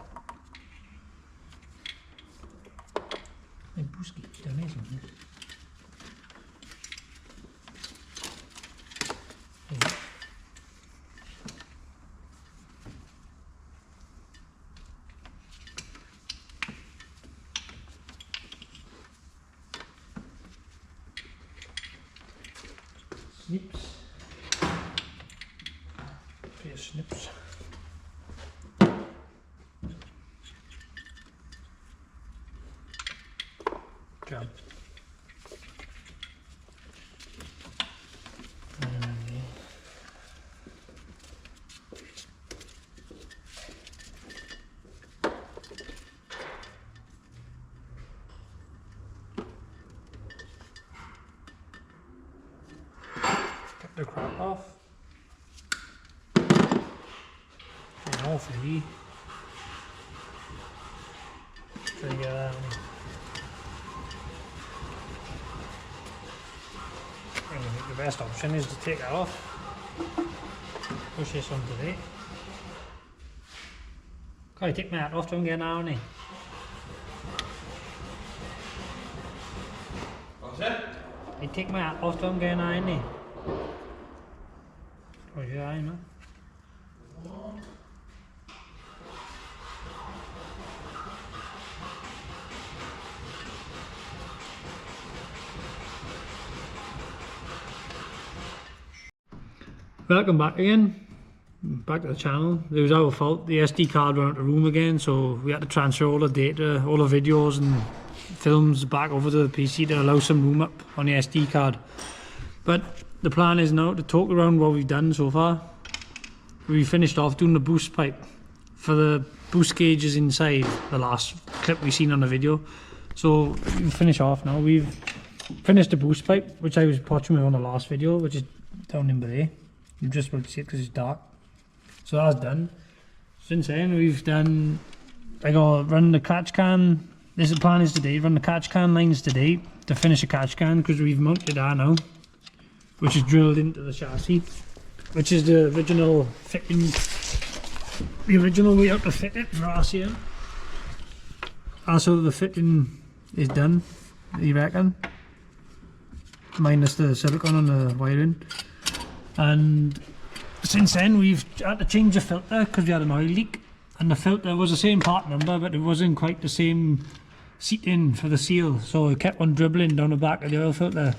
S3: My booski, it's amazing. Snips. Pair of snips. Jump. Get the crap off. And hopefully try to get I think the best option is to take it off. Push this on today. Can I take my hat off to get now, innit?
S5: What's that?
S3: I take my hat off to get now, innit? Oh yeah, I know. Welcome back again. Back to the channel. It was our fault. The SD card ran out of room again, so we had to transfer all the data, all the videos and films back over to the PC to allow some room up on the SD card. But the plan is now to talk around what we've done so far. We finished off doing the boost pipe for the boost gauges inside the last clip we seen on the video. So we finish off now. We've finished the boost pipe, which I was watching on the last video, which is down in there. You just won't see it because it's dark. So that's done. Since then we've done, I got run the catch can. This is the plan is today, run the catch can lines today to finish the catch can, because we've mounted that now, which is drilled into the chassis, which is the original fitting, the original way out to fit it for us here. Also the fitting is done, you reckon? Minus the silicone on the wiring. And since then we've had to change the filter because we had an oil leak, and the filter was the same part number but it wasn't quite the same seating for the seal, so it kept on dribbling down the back of the oil filter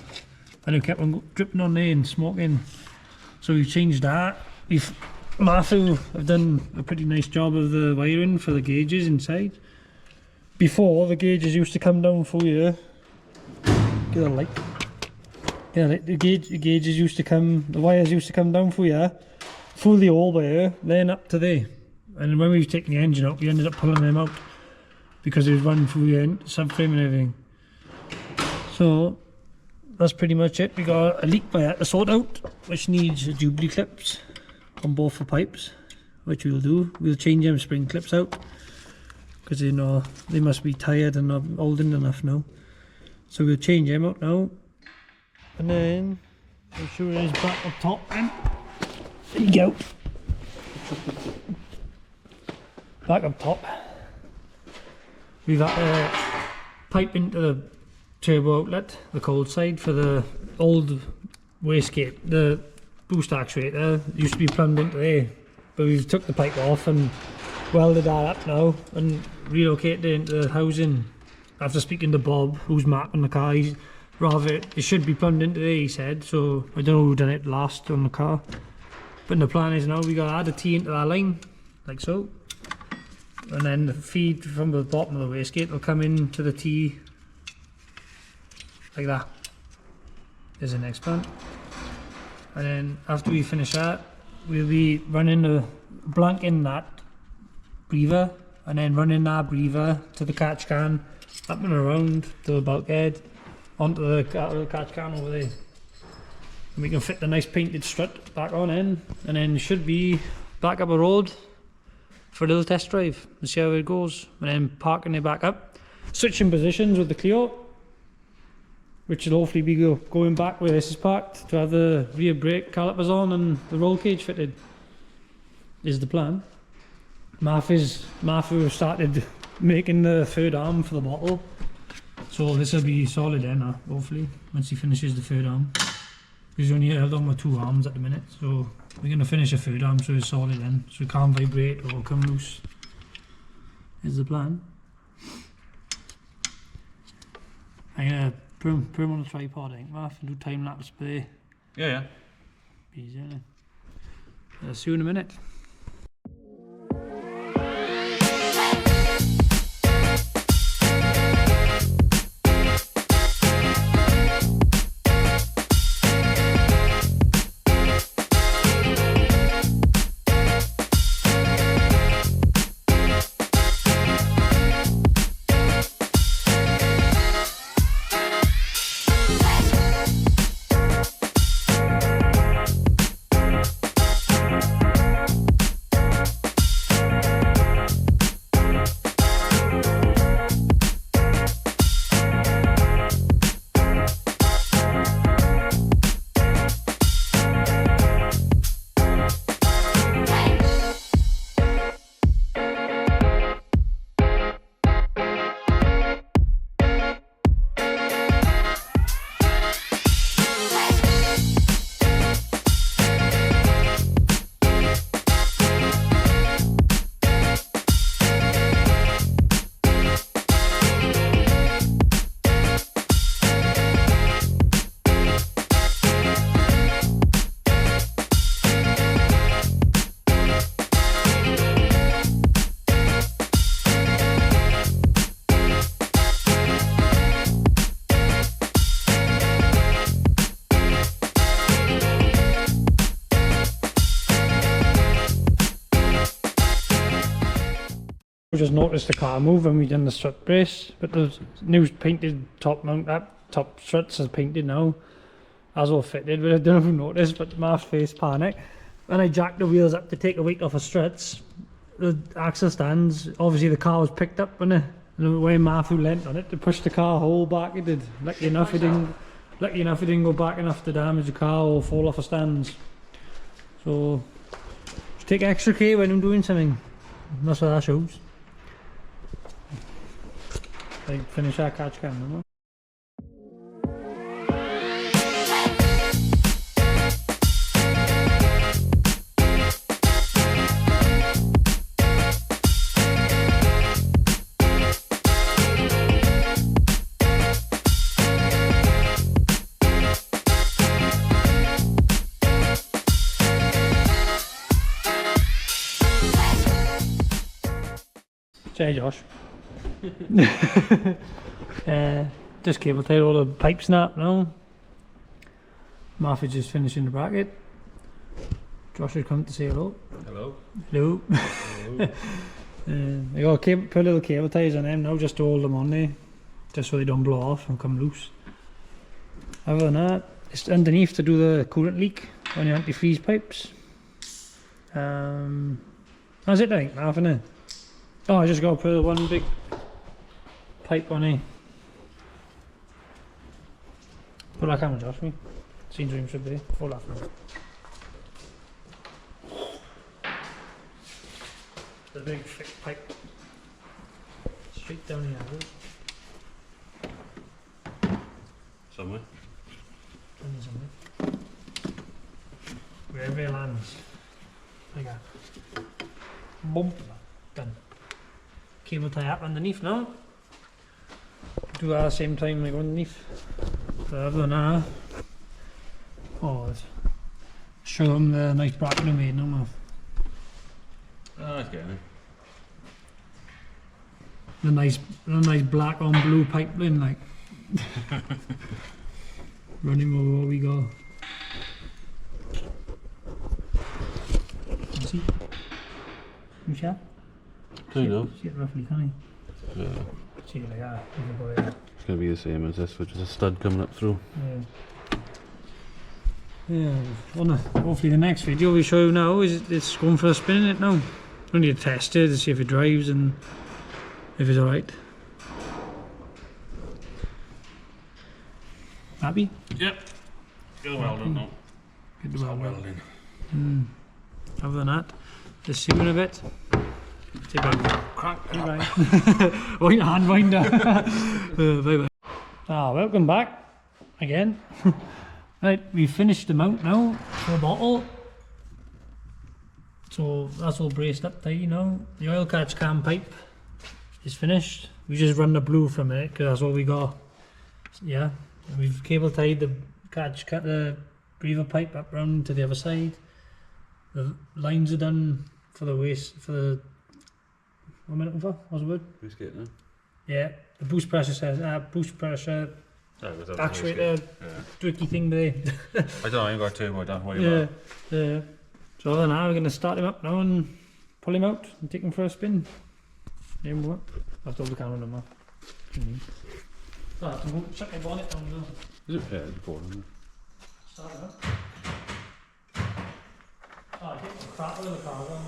S3: and it kept on dripping on there and smoking. So we've changed that. Matthew have done a pretty nice job of the wiring for the gauges inside. Before, the gauges used to come down through here. Get a light. Yeah, the gauges used to come, the wires used to come down through here, through the hole by here, then up to there. And when we were taking the engine out, we ended up pulling them out because it was running through the subframe and everything. So that's pretty much it. We got a leak by that to sort out, which needs Jubilee clips on both the pipes, which we'll do. We'll change them spring clips out because you know they must be tired and not old enough now. So we'll change them out now. And then make sure it is back up top then. There you go. Back up top. We've got a pipe into the turbo outlet, the cold side, for the old wastegate. The boost actuator used to be plumbed into there, but we've took the pipe off and welded that up now and relocated it into the housing. After speaking to Bob, who's marking the car, he's rather it should be plumbed into there, he said, so I don't know who done it last on the car. But the plan is now we gotta add a T into that line, like so. And then the feed from the bottom of the wastegate will come into the T like that. There's the next plan. And then after we finish that, we'll be running the blanking that breather and then running that breather to the catch can, up and around to the bulkhead, onto the catch can over there. And we can fit the nice painted strut back on in, and then should be back up a road for a little test drive and see how it goes, and then parking it back up, switching positions with the Clio, which will hopefully be going back where this is parked to have the rear brake calipers on and the roll cage fitted, is the plan. Matthew started making the third arm for the bottle. So this will be solid then, hopefully, once he finishes the third arm. He's only held on with 2 arms at the minute, so we're going to finish the third arm so it's solid then, so it can't vibrate or come loose, is the plan. I'm going to put him on the tripod, I think, Marth, and do time lapse there.
S2: Yeah.
S3: Easy, isn't it? See you in a minute. We just noticed the car move when we done the strut brace, but the new painted top mount, top struts are painted now, as all fitted, but I don't know if you noticed, but my face panic. When I jacked the wheels up to take the weight off of struts, the axle stands, obviously the car was picked up on it, and the way Matthew leant on it to push the car whole back, it did. Lucky enough it didn't go back enough to damage the car or fall off the stands. So, just take extra care when I'm doing something. That's what that shows. I finish our catch cam now. Say Josh. Just cable tied all the pipe snap now. Martha's just finishing the bracket. Josh has come to say hello.
S2: Hello.
S3: Hello.
S2: Hello.
S3: I got put little cable ties on them now just to hold them on there, just so they don't blow off and come loose. Other than that, it's underneath to do the coolant leak on your antifreeze pipes. That's it, I think, Martha, innit? Oh, I just got to put one big pipe on here. Put that camera, Josh, me. Scene dream should be. Hold that for me. The big thick pipe. Straight down here,
S2: Somewhere.
S3: somewhere. Wherever it lands. Like that. Boom. Done. Cable tie up underneath now. Do that at the same time like underneath. So other than that, show them the nice bracket I made now.
S2: Oh, it's getting it.
S3: The nice black on blue pipeline, like running over what we got. See? You sure?
S2: Kind of.
S3: See it roughly, can't
S2: Yeah.
S3: you? See it like that. You can go there.
S2: It's going to be the same as this, which is a stud coming up through.
S3: Yeah. Hopefully the next video we show you now is it's going for a spin in it now. We need to test it to see if it drives and if it's alright. Happy?
S2: Yep. Go well done now.
S3: Good
S2: It's
S3: well
S2: all
S3: done.
S2: welding.
S3: Other than that, just see you in a bit. Take care.
S2: Crank.
S3: Bye. Wind hand winder. Bye bye. Welcome back again. Right, we finished the mount now for the bottle. So that's all braced up tight now. The oil catch cam pipe is finished. We just run the blue from it because that's all we got. Yeah, and we've cable tied the the breather pipe up round to the other side. The lines are done for the waste for the. What am I looking for? What's the word?
S2: Who's getting it?
S3: Yeah, the boost pressure says boost pressure actuator tricky thing there.
S2: I don't know, I ain't got turbo, don't worry
S3: Yeah,
S2: about it.
S3: yeah. So other than that, we're going to start him up now and pull him out and take him for a spin. Name him up. I'll hold the camera number. Start him up. Shut my bonnet down now.
S2: Is it? Yeah, it's boring.
S3: Start him up. Oh, get the crap out of the car down.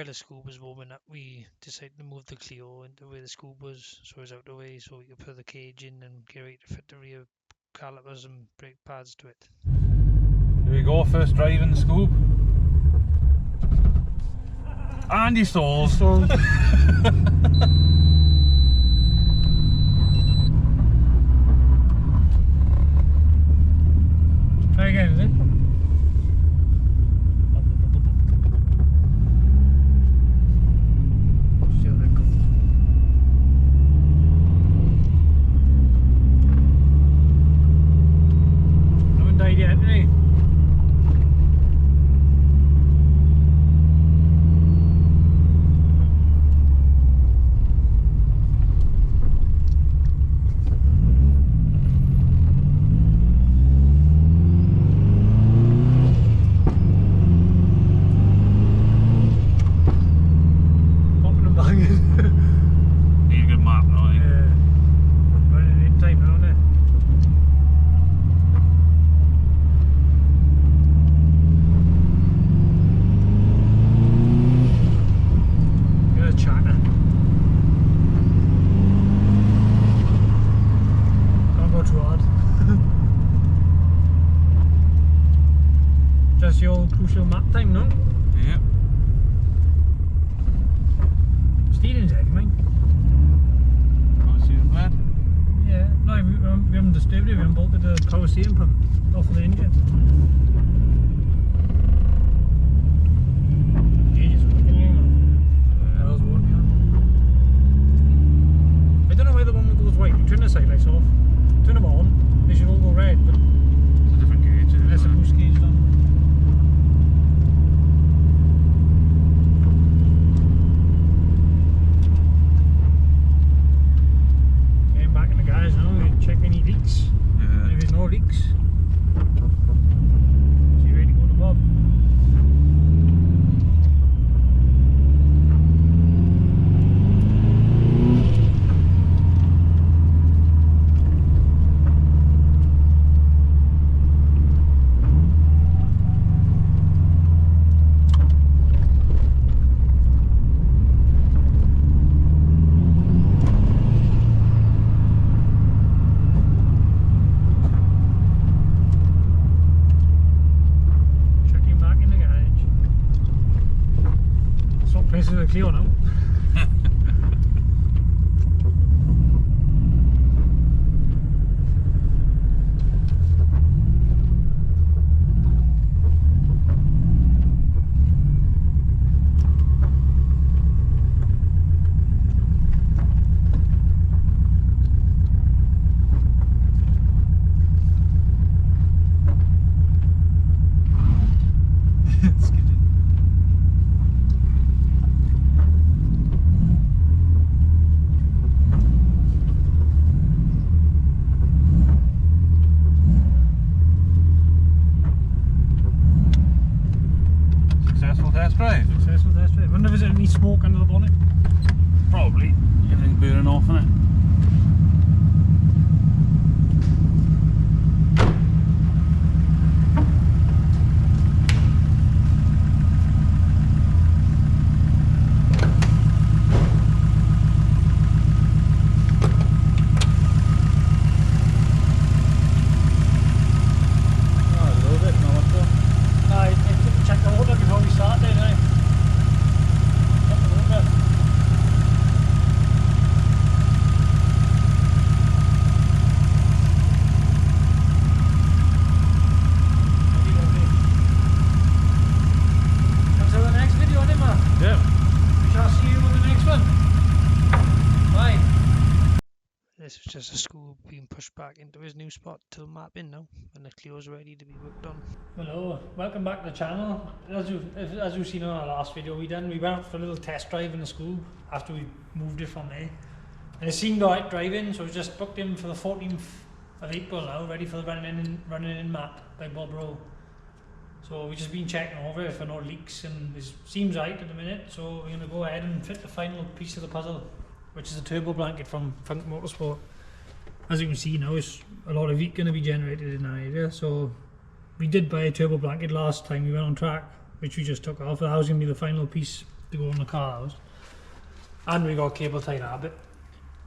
S1: pile of scoop was warming up, we decided to move the Clio into where the scoop was, so it was out of the way, so we could put the cage in and get ready to fit the rear calipers and brake pads to it.
S2: Here we go, first drive in the scoop. And he stalls.
S3: Try again, is it? Still a bit cold. No one died yet, eh? Popping and banging.
S2: Need a good map now, I think.
S3: Running in time, aren't they? You're a chatter. Can't go too hard. Just your crucial map time, no?
S2: Yep.
S3: Steering's heavy, mate.
S2: Want to see them, lad?
S3: Yeah. No, we haven't disturbed it. We haven't bolted the power steering pump off of the engine. Gauge is working, you know. Hell's working on. I don't know why the one that goes white. You turn the side lights off, turn them on, they should all go red, but
S2: It's a different gauge.
S3: unless the boost gauge done. Getting back in the garage now, we check any leaks. And if there's no leaks, so you're ready to go to Bob. Checking back in the garage. Swap places with Cleo now.
S2: Successful test drive?
S3: Successful test drive. Wonder if there's any smoke under the bonnet.
S2: Probably. Everything's burning off in it. Oh, a little bit, no what's up?
S3: No, I didn't check the water before we started, eh? Check the water. Until the next video, Emma.
S2: Yeah.
S3: We shall see you on the next one. Bye.
S1: This was just a scoop being pushed back into his new spot till mapping now, and the Clio's ready to be worked on.
S3: Hello, welcome back to the channel. As you've seen in our last video we went out for a little test drive in the school after we moved it from there. And it seemed alright driving, so we just booked him for the 14th of April now, ready for the running in map by Bob Rowe. So we've just been checking over it for no leaks, and it seems right at the minute, so we're going to go ahead and fit the final piece of the puzzle, which is a turbo blanket from Funk Motorsport. As you can see now, it's a lot of heat going to be generated in that area, so we did buy a turbo blanket last time we went on track, which we just took off. That was going to be the final piece to go on the car house. And we got cable tied up it.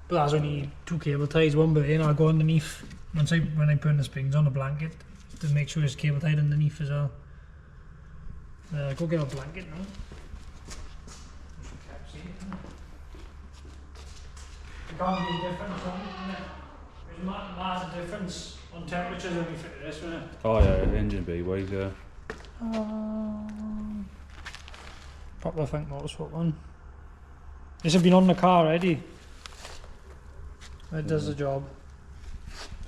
S3: But that's only 2 cable ties, one bit in, I'll go underneath when I put the springs on the blanket to make sure it's cable tied underneath as well. Go get a blanket now. You can't be different from it, isn't it? There's a massive difference on temperatures when we fit this, isn't it?
S2: Oh yeah, engine B wise, yeah.
S3: Proper Frank Motorsport one. This has been on the car already. It does the job.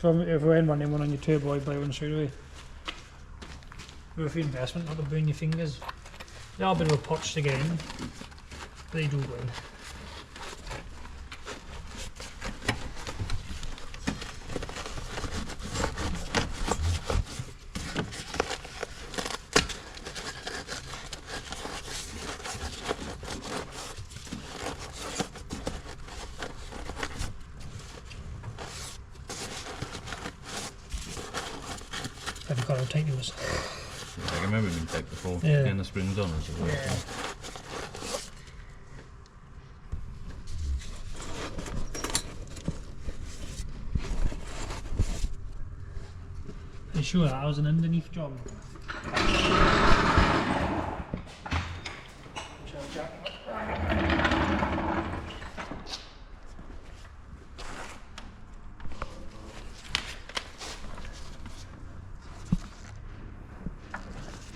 S3: If we're in running one on your turbo, I'd buy one straight away. Worth the investment, not to burn your fingers. They are a bit of a potch to get in, but they do well. Have you got to tighten this?
S2: I can remember being tight before.
S3: Yeah.
S2: Getting the springs on as well.
S3: Yeah. You sure that was an underneath job?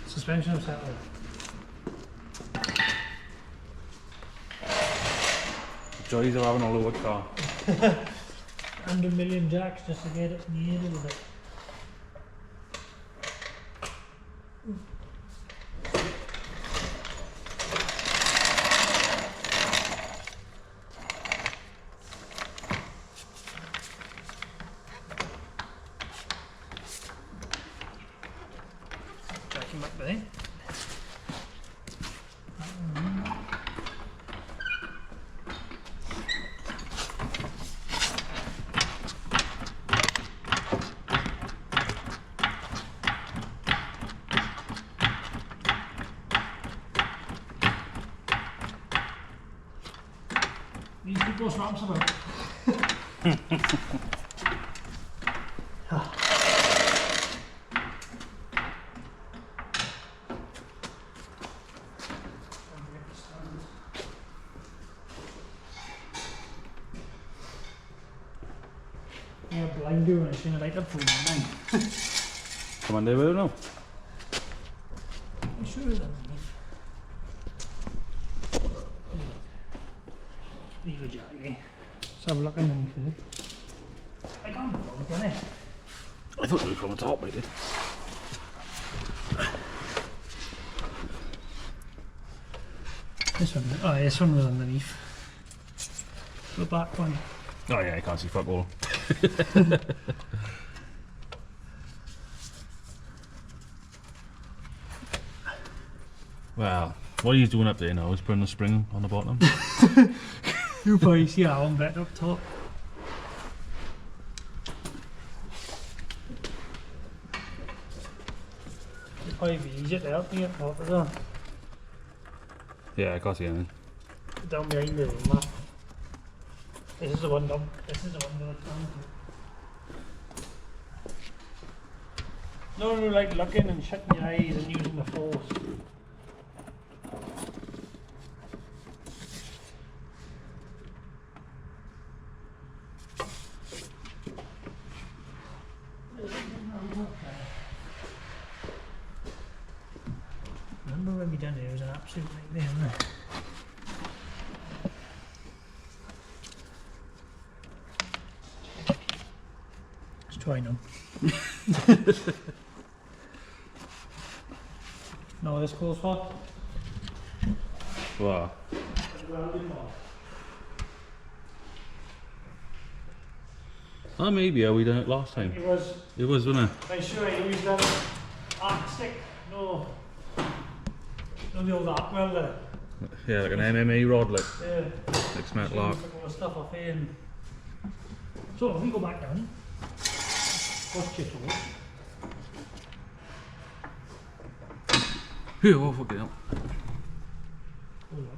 S3: Suspension of settling.
S2: Joys of having a lower car.
S3: 100 million jacks just to get it in the air a little bit. Jack him up there. These people ramps about. Yeah, blind doing it, shouldn't light up for me.
S2: Come on, there with it now.
S3: I'm sure it's underneath. Leave a jack, eh? Let's have a look underneath it. I can't bother, can I?
S2: I thought it was from the top, I did.
S3: This one, oh, this one was underneath. The back one.
S2: Oh yeah, I can't see fuck all. Well, what are you doing up there now? Is putting the spring on the bottom?
S3: You probably see that one better up top. It'd probably be easier to help me up top as well.
S2: Yeah, I can't see anything.
S3: Down behind the room, that. This is the one down. This is the one down. No, like looking and shutting your eyes and using the force. Remember when we done it? It was an absolute nightmare, wasn't it? Let's try now. No, this calls for.
S2: Wow. Oh, maybe how we done it last time.
S3: It was.
S2: It was, wasn't it?
S3: I'm sure I used an arc stick. No. No, the old arc welder.
S2: Yeah, like an MMA rod, like
S3: Yeah.
S2: metal arc.
S3: Took all the stuff off here. And so if we go back down, watch your toes.
S2: Phew, oh fucking hell.
S3: Hold on.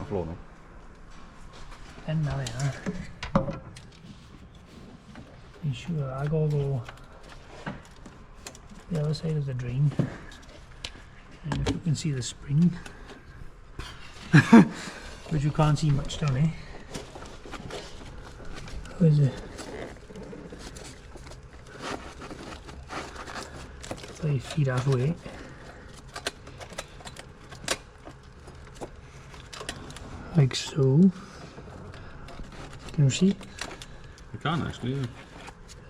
S2: floor now.
S3: And now they are. You sure I gotta go the other side of the drain. And if you can see the spring, which you can't see much down here. Where's it? 5 feet halfway. Like so. Can you see?
S2: I can actually, yeah.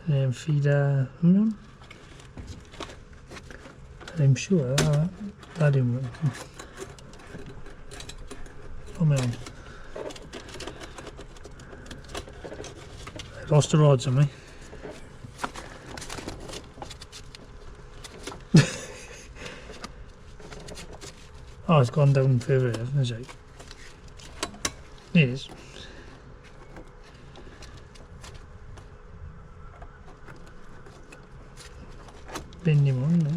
S3: And then feed hold on. And I'm sure that didn't work. Oh man. I lost the rods, am I? Oh, it's gone down further, hasn't it? It is. Bend him on now.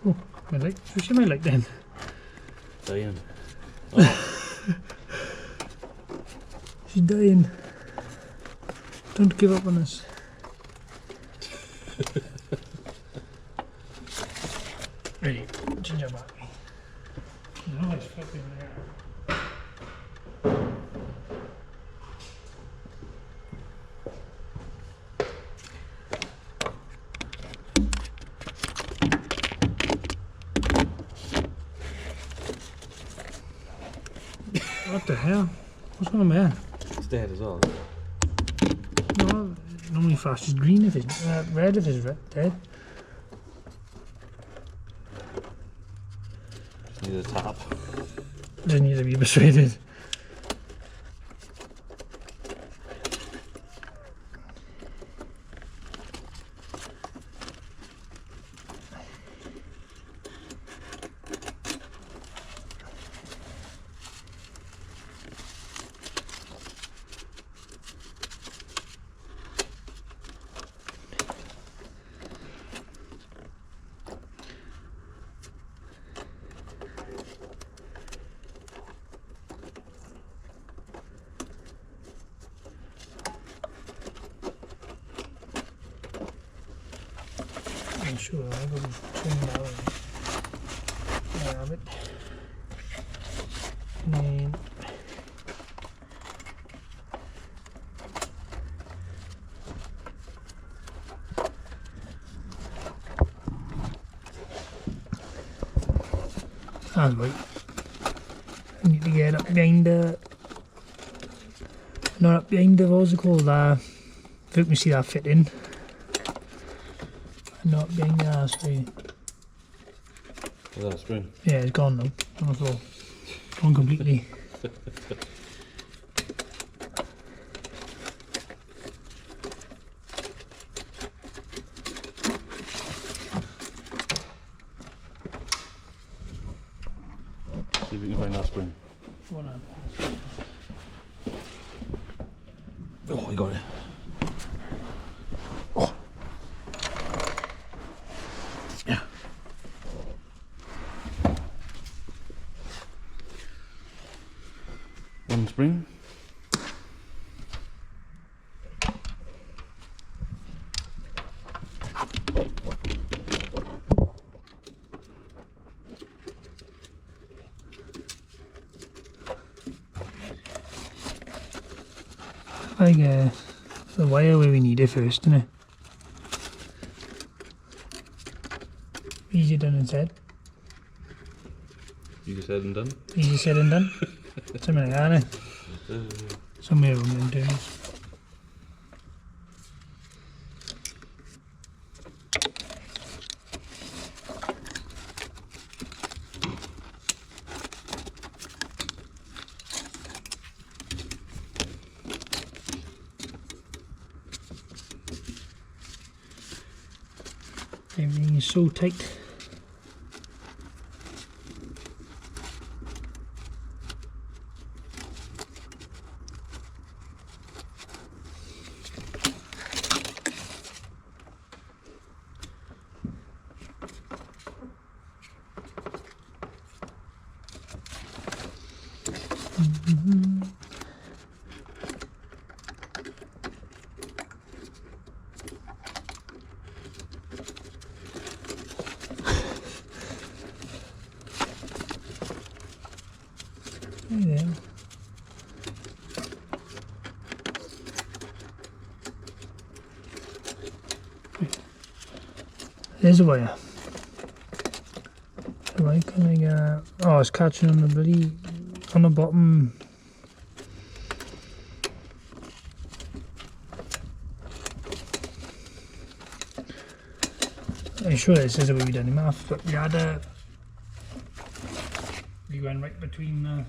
S3: Oh, my leg. You see my leg then?
S2: Dying.
S3: She's dying. Don't give up on us. Ready, ginger battery. No, it's flipping there. What the hell? What's going on there?
S2: It's dead as well.
S3: No, it normally flashes green if it's red if it's dead.
S2: Just need a tap.
S3: Doesn't need to be persuaded. I'm sure I will trim that away. There I have it. And then that's right. I need to get up behind the not up behind the what's it called if you can see that fit in. Not behind the ass way.
S2: Is that a spring?
S3: Yeah, it's gone now. On the floor. Gone completely.
S2: See if we can find that spring.
S3: One on.
S2: Oh, I got it. Yeah. One spring.
S3: Like the wire where we need it first, isn't it? Easier done than said.
S2: You just said and done.
S3: Easier said than done. Something like that, innit? Somewhere around them terms. Everything is so tight. There's a wire. Why can I get... Oh, it's catching on the bloody... on the bottom. I'm sure this is the way we done in math, but we had a... We went right between the...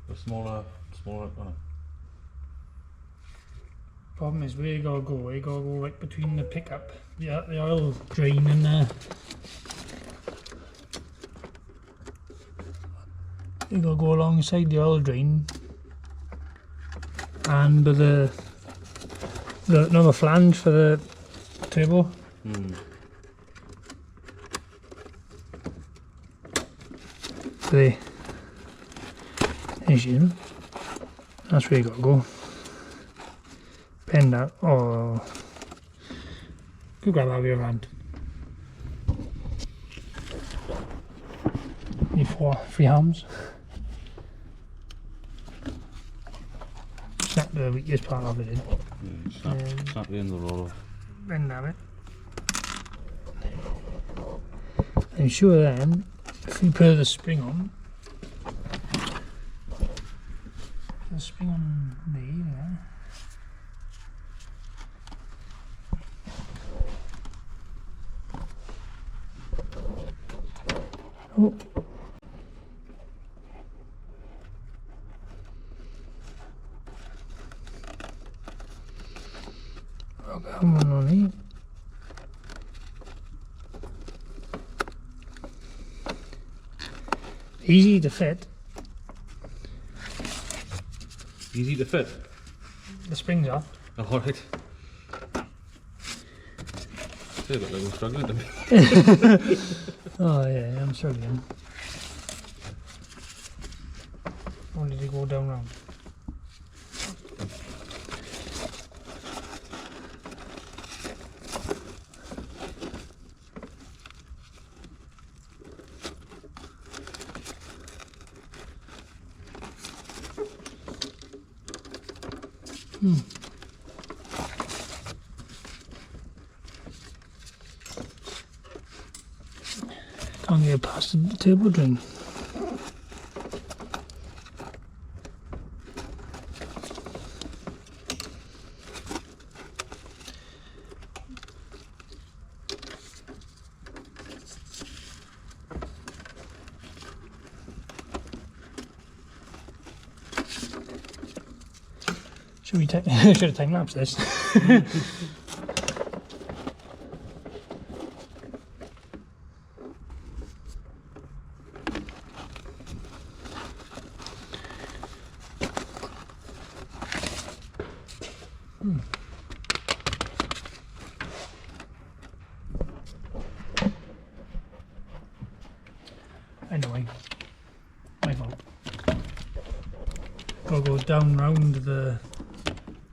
S2: The smaller one.
S3: Problem is, where you gotta go right between the pickup, the oil drain and the... You gotta go alongside the oil drain and with the flange for the turbo. There. There's you. That's where you gotta go. Bend that. Oh. Go grab that with your hand. Need 3 arms. Snap the weakest part of it in.
S2: Yeah, snap the end of the roller.
S3: Bend that bit. I'm sure then, if we put the spring on, the spring on there, oh. I'll get one on here. Easy to fit.
S2: Easy to fit.
S3: The springs are.
S2: Oh, alright. Feel like I'm struggling to be.
S3: Oh yeah, I'm struggling. Or did he go down round? Can't get past the turbo drain. Should we take? Should have time lapsed this. Anyway, my fault. Gotta go down round the.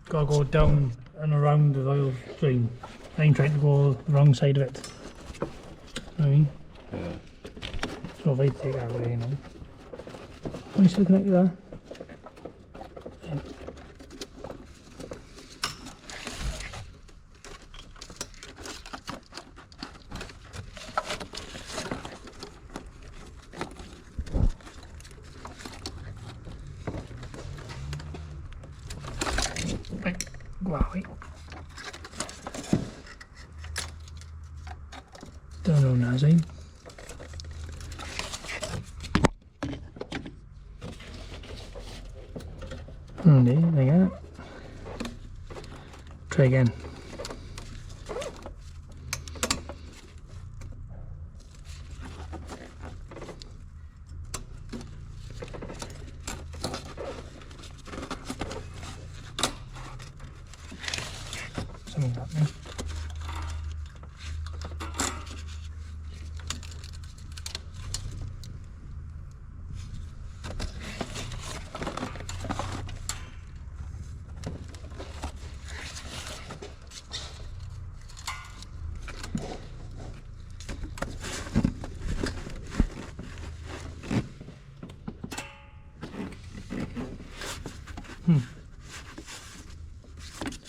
S3: Gotta go down and around the oil drain. I'm trying to go the wrong side of it. You know what I mean?
S2: Yeah.
S3: So if I take that away, you know. Are you still connected there? Yeah. Right, go out, wait. Don't know now, Zane. There you go. Try again. Something's happening.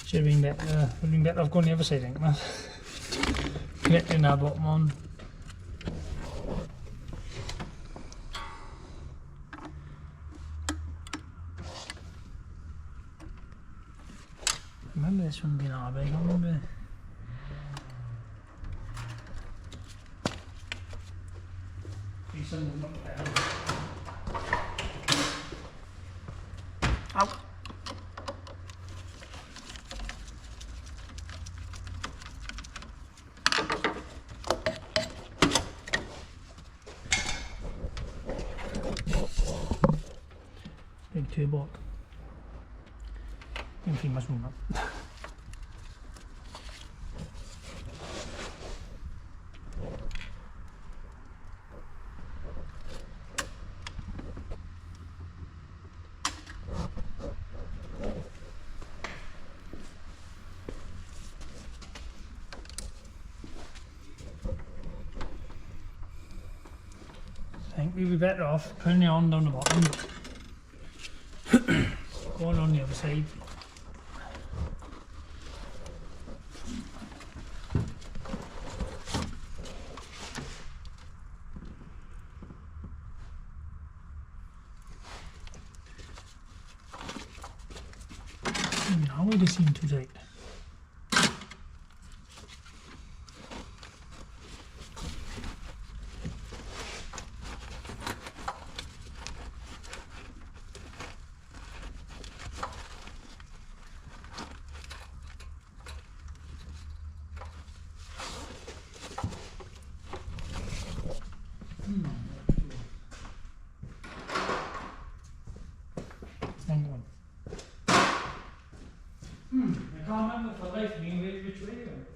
S3: Should have been better. Would have been better off going the other side, I think, man. clicking our bottom on. Remember this one being our big, I remember. Ow. Big turbo. Anything must move up. I think we'd be better off putting it on down the bottom. Going on the other side. Now they seem too tight. Wrong one. I can't remember for life me which way it went.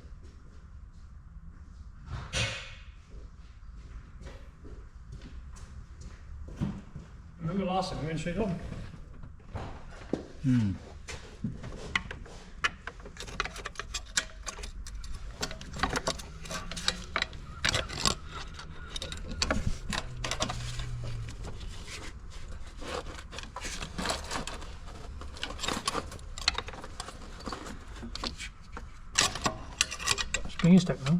S3: Remember last time we went straight on? Spring is stuck now.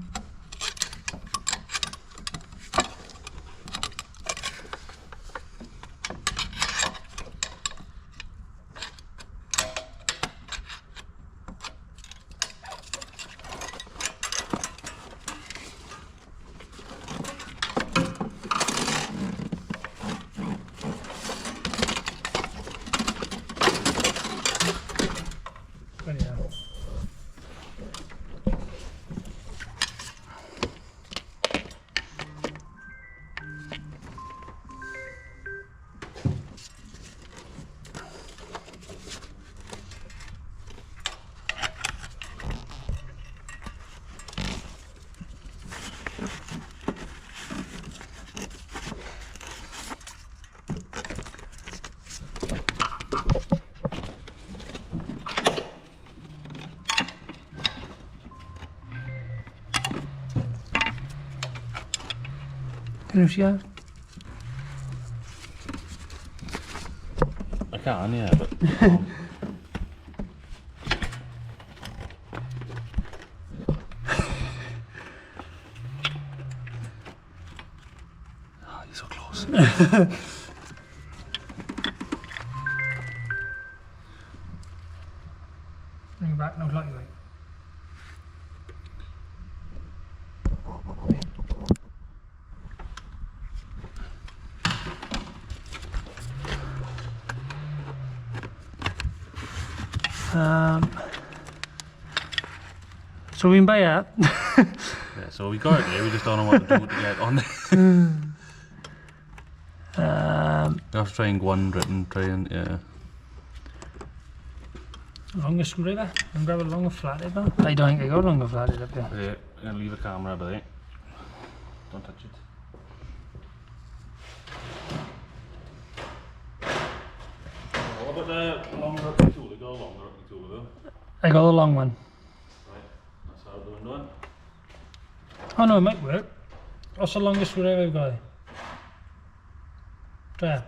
S3: Bloody hell. Can you see that?
S2: I can, yeah, but oh, you're so close.
S3: Bring it back, no lucky way. So we can buy that.
S2: Yeah, so we got it there, we just don't know what to do to get it on there. We have to try and go under it and try and, yeah.
S3: Longer screwdriver and grab a longer flathead now. I don't think I got a longer flathead up here.
S2: Yeah, I'm gonna leave the camera by there. Don't touch it. What about the longer up tool? You got a longer up tool though?
S3: I got the long one.
S2: Right, that's how we're doing.
S3: Oh no, it might work. What's the longest screwdriver I've got? Try it.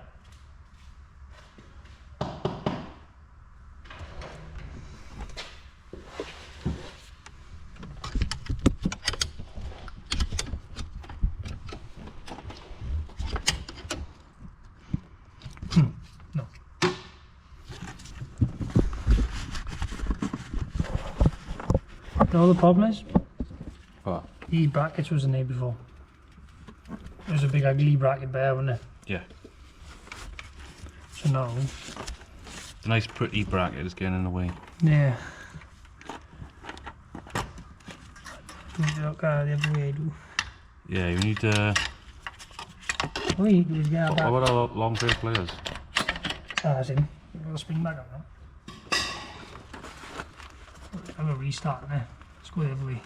S3: know the problem is?
S2: What?
S3: The brackets was in there before. It was a big ugly bracket there, wasn't it?
S2: Yeah.
S3: So now,
S2: The nice pretty bracket is getting in the way.
S3: yeah. Need to look at the other way, do.
S2: Yeah, you need
S3: Wait, we get back.
S2: what are long trail players?
S3: That's in. We'll spring back up now. Have a restart there. Let's go the other way.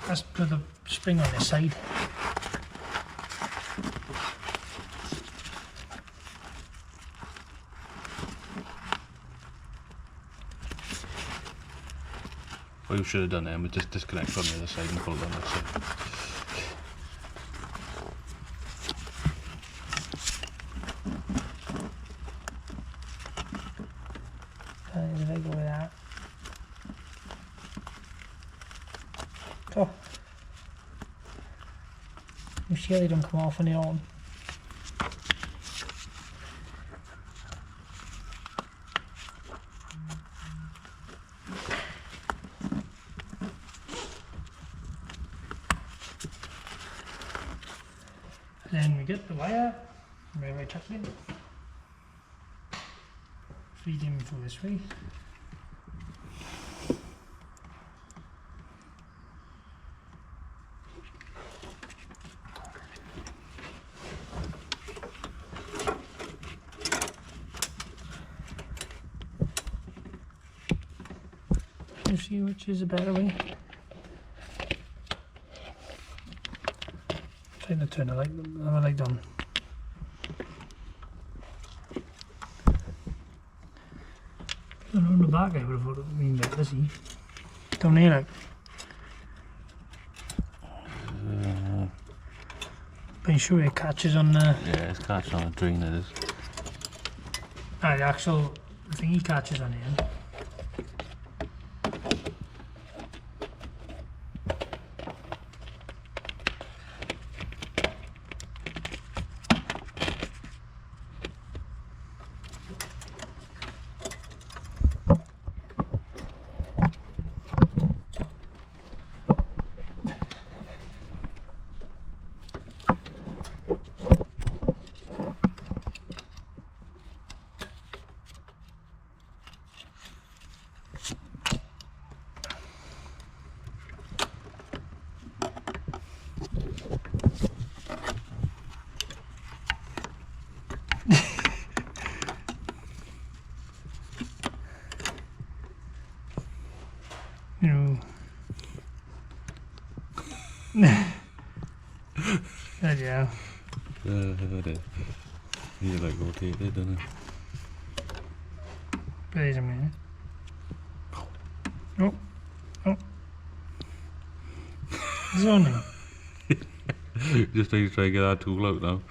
S3: Let's put the spring on this side.
S2: What you should have done then was just disconnect from the other side and pull it on this side.
S3: Did I go with that? Oh. You sure they don't come off on their own? Then we get the wire, railway tucked in, feed him through this way. You see which is a better way? Trying to turn the light, have a light on. On the back I would have thought it would been better, see. Down here like. But you sure it catches on the...
S2: Yeah, it's catching on a drain it is.
S3: The actual thing he catches on here. You know. Good, yeah.
S2: It need to like rotate it, doesn't it?
S3: Wait a minute. Oh. Oh. It's on there.
S2: Just need to try to get that tool out now.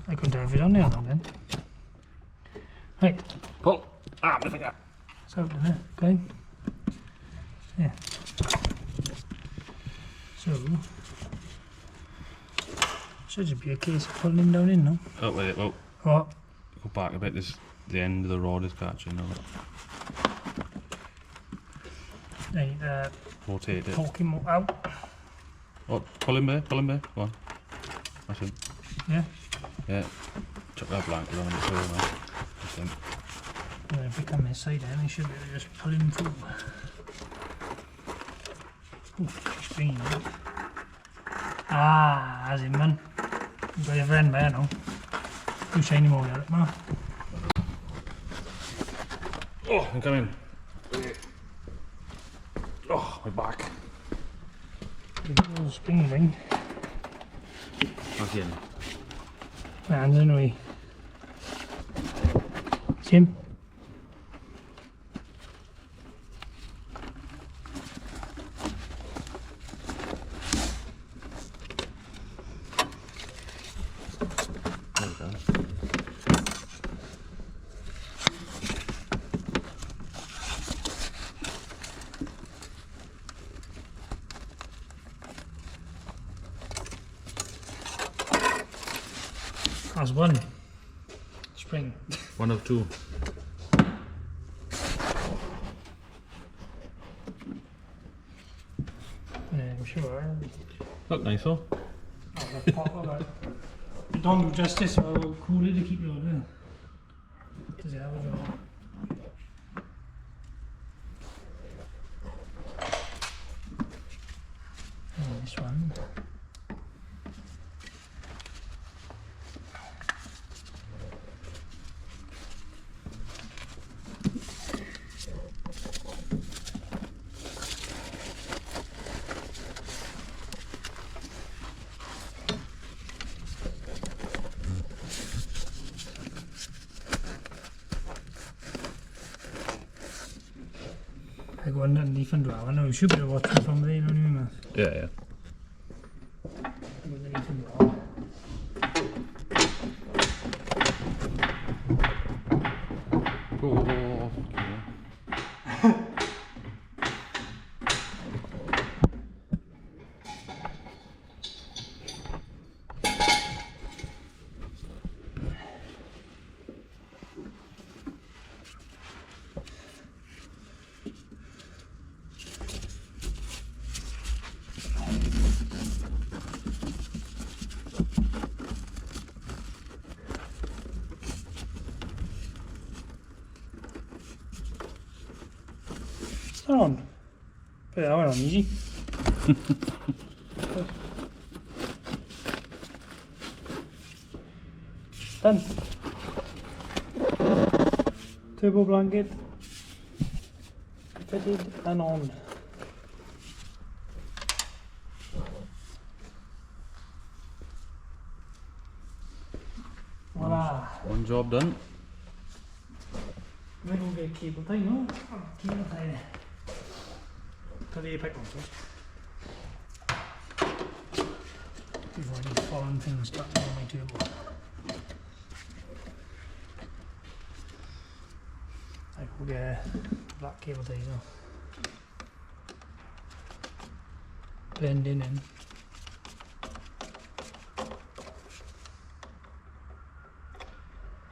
S3: I couldn't tell if it's on there or not then. Right.
S2: Pull! Ah, my finger!
S3: It's out there. Okay. Yeah. So, should just be a case of pulling him down in, no?
S2: Oh, wait, well,
S3: What?
S2: go back a bit. This, the end of the rod is catching now.
S3: Right,
S2: Rotate it.
S3: poke him out.
S2: Oh, pull him there, pull him there. Go on. That's him.
S3: Yeah.
S2: Yeah. Chuck that blanket on it so now. That's him.
S3: And if we come this side then, we should be able to just pull him through. Ooh, screen. Ah, that's him, man. You've got your friend there now. You shiny more at it, man.
S2: Oh, I'm coming. Oh, my back.
S3: Little spring ring.
S2: Again.
S3: Hands in the way. Jim.
S2: There we go.
S3: That's one. Spring.
S2: One of two.
S3: sure.
S2: Look nice though.
S3: Oh, the pop of it. It don't do justice, so I'll cool it to keep it on. Does it have a job? Oh, this one. I go underneath and draw. I know you should be watching from there, you know what I mean?
S2: Yeah, yeah.
S3: I go underneath and draw.
S2: Oh, okay.
S3: On. Put that one on easy. Done. Turbo blanket fitted and on. Voila.
S2: One job done.
S3: Maybe we'll get cable tie, no? Oh, cable tie. Put the pick on first. Before these foreign things start on my turbo. I will get black cable ties now. Blending in.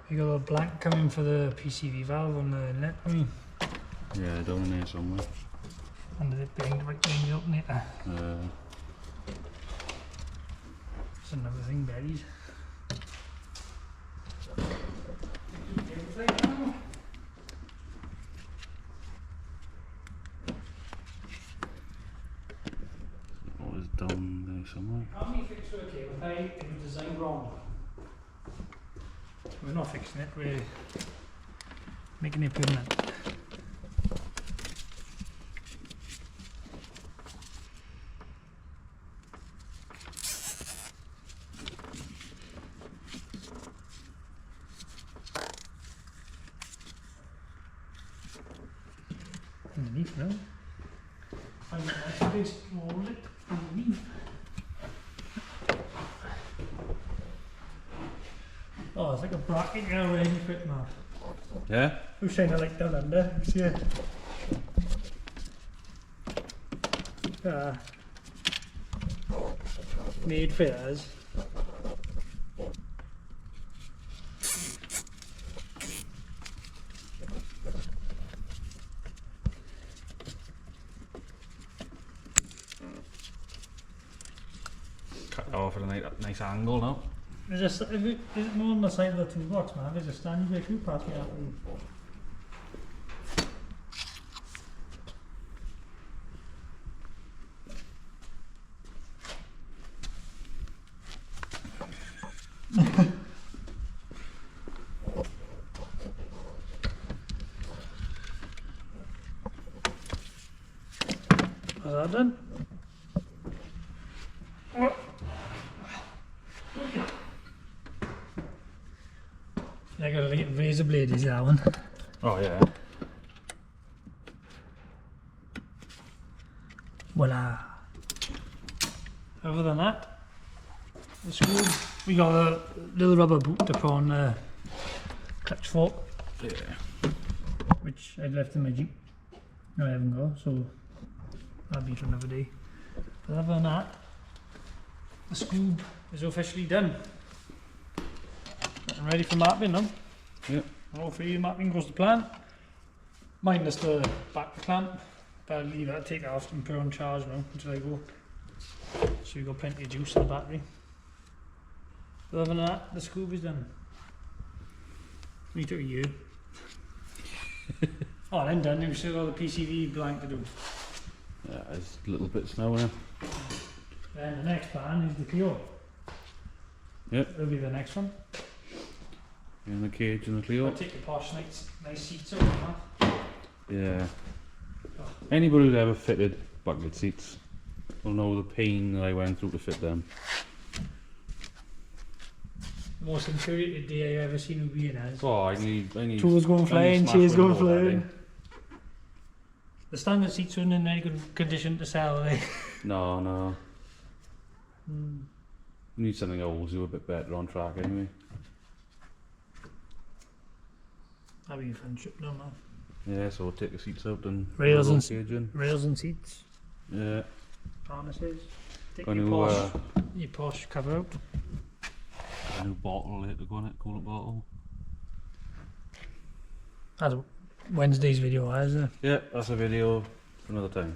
S3: You got a blank coming for the PCV valve on the net, I mean.
S2: Yeah, down in there somewhere.
S3: Under the behind, right behind the alternator. That's another thing buried.
S2: Oh, it's down there somewhere.
S3: How many fixed for a cable tie? It was designed wrong. We're not fixing it, we're making it permanent. Underneath now. Find a nice place to hold it underneath. Oh, it's like a bracket you're ready for it now.
S2: Yeah?
S3: Who's trying to like down under? See it? Made for us.
S2: Cut it off at a nice angle now.
S3: Is it more on the side of the toolbox, man? There's a stand you could pass me out. Was that done? I got a razor blade, is that one?
S2: Oh, yeah.
S3: Voila. Other than that, the screw, we got a little rubber boot to put on the clutch fork,
S2: Yeah.
S3: which I'd left in my Jeep. No, I haven't got, so that'll be for another day. But other than that, the screw is officially done. I'm ready for mapping now.
S2: Yeah.
S3: Hopefully the mapping goes to plan. Minus the back clamp, but I'll leave that, take that off and put it on charge now until I go. So we've got plenty of juice in the battery. But other than that, the scoop is done. We took a year. Oh, then done. We've still got the PCV blank to do.
S2: Yeah, there's little bits now, innit?
S3: Then the next plan is the Clio.
S2: Yep.
S3: That'll be the next one.
S2: In the cage and the Clio.
S3: I'll take the posh nice seats out of that.
S2: Yeah. Anybody who's ever fitted bucket seats will know the pain that I went through to fit them.
S3: The most infuriated day I've ever seen of being as.
S2: Oh, I need
S3: Tools going flying, chairs going
S2: windows
S3: flying. The standard seats aren't in any good condition to sell, are they?
S2: No. Need something that holds you a bit better on track anyway.
S3: That'd be a fun trip, no man.
S2: Yeah, so we'll take the seats out and
S3: Rails and
S2: cage in.
S3: Rails and seats,
S2: Yeah.
S3: harnesses. Take
S2: Got a
S3: your
S2: new,
S3: posh cover out.
S2: a new bottle later, go on it, coolant bottle.
S3: That's Wednesday's video, isn't it?
S2: Yeah, that's a video for another time.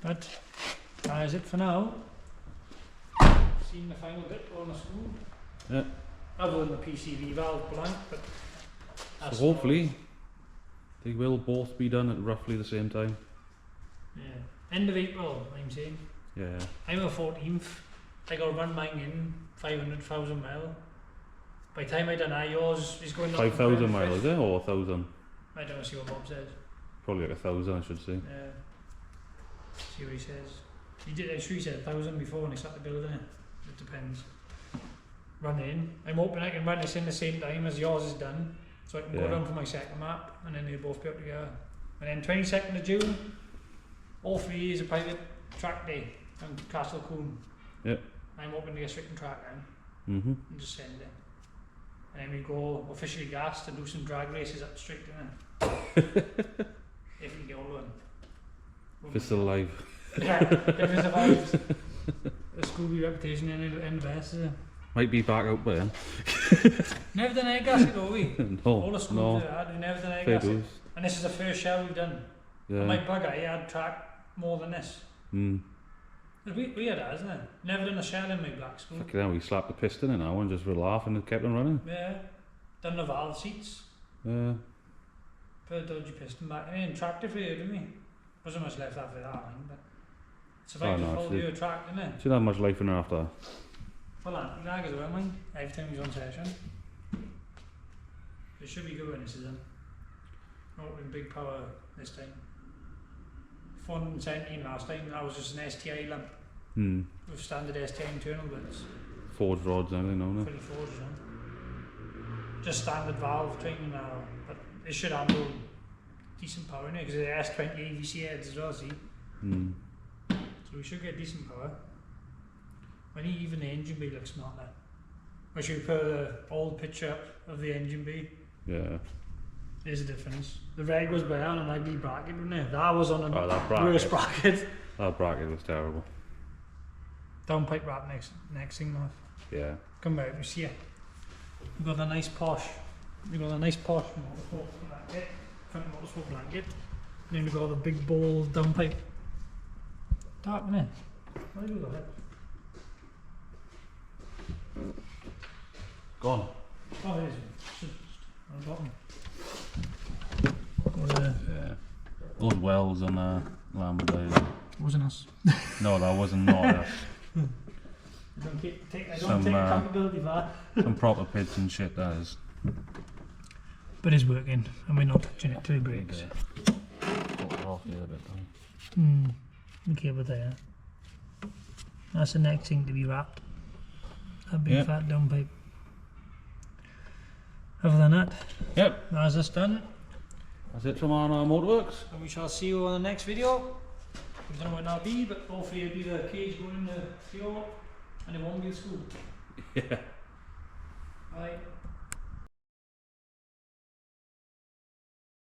S3: But that is it for now. Seen the final bit on the school.
S2: Yeah.
S3: Other than the PCV valve blank, but that's
S2: So hopefully they will both be done at roughly the same time.
S3: Yeah. End of April, I'm saying.
S2: Yeah.
S3: I'm a 14th. I got to run mine in 500,000 mile. By the time I done that, yours is going up.
S2: 5,000 miles, is it? Or 1,000?
S3: I don't know, see what Bob says.
S2: Probably like 1,000, I should say.
S3: Yeah. See what he says. He did. I'm sure he said 1,000 before when he started building it. It depends. Run in. I'm hoping I can run this in the same time as yours is done, so I can go down for my second map, and then they'll both be up together. And then 22nd of June, all 3 years of private track day on Castle Coombe.
S2: Yep.
S3: I'm hoping to get straight on track then,
S2: Mm-hmm.
S3: and just send it. And then we go officially gas to do some drag races up straight in it. If we get all one.
S2: If it's still alive.
S3: Yeah, if it survives. The Scooby reputation and best, is it?
S2: Might be back out by then.
S3: Never done air gasket though, we? All the
S2: No,
S3: schools
S2: no.
S3: we never done air
S2: Fair
S3: gasket.
S2: dues.
S3: And this is the first show we've done. And my
S2: Yeah.
S3: bugger, he had track more than this.
S2: Mm.
S3: It's weird, that, isn't it? Never done a shell in my black school.
S2: Fucking hell, we slapped the piston in now and just for a laugh and it kept on running.
S3: Yeah. Done the valve seats.
S2: Yeah.
S3: Put a dodgy piston back in. Tractor for you, didn't we? Wasn't much left after that line, but survived
S2: Oh, no,
S3: the whole
S2: it's-
S3: year track, didn't it?
S2: Didn't have much life in her after that.
S3: Well, that as well, mine. Every time he's on session. It should be good when this is in. Not with big power this time. 417 last time, that was just an STI lamp
S2: Hmm.
S3: with standard STI internal bits.
S2: Forged rods and everything, no?
S3: Fully forged, you know. Just standard valve training now, but it should handle decent power in it because it has 20 AVC heads as well, see?
S2: Hmm.
S3: So we should get decent power. When even the engine bay looks smart now. We should put an old picture up of the engine bay.
S2: Yeah.
S3: There's a difference. The reg was better on an ugly bracket, wasn't it? That was on a
S2: Oh, that
S3: worse
S2: bracket.
S3: bracket.
S2: That bracket was terrible.
S3: Downpipe wrap next thing, Marv.
S2: Yeah.
S3: Come out, you see it. We've got a nice posh. We've got a nice posh motorsport blanket, front motorsport blanket. And then we've got the big bold downpipe. Dark, isn't it? Why do you got it?
S2: Gone.
S3: Oh, it is. Just on the bottom. Got
S2: Yeah. Those wells on the Lamborghini.
S3: wasn't us.
S2: No, that wasn't not us.
S3: I don't take
S2: Some,
S3: accountability for that.
S2: Some proper pits and shit, that is.
S3: But it's working, and we're not touching it till it breaks.
S2: Cut it off the other bit, though.
S3: The cable there. That's the next thing to be wrapped. That big
S2: Yep.
S3: fat downpipe. Other than that,
S2: Yep.
S3: that's us done.
S2: That's it from our Motorworks.
S3: And we shall see you on the next video. We don't know what that'll be, but hopefully it'll be the cage going in the field and it won't be the school.
S2: Yeah.
S3: Bye.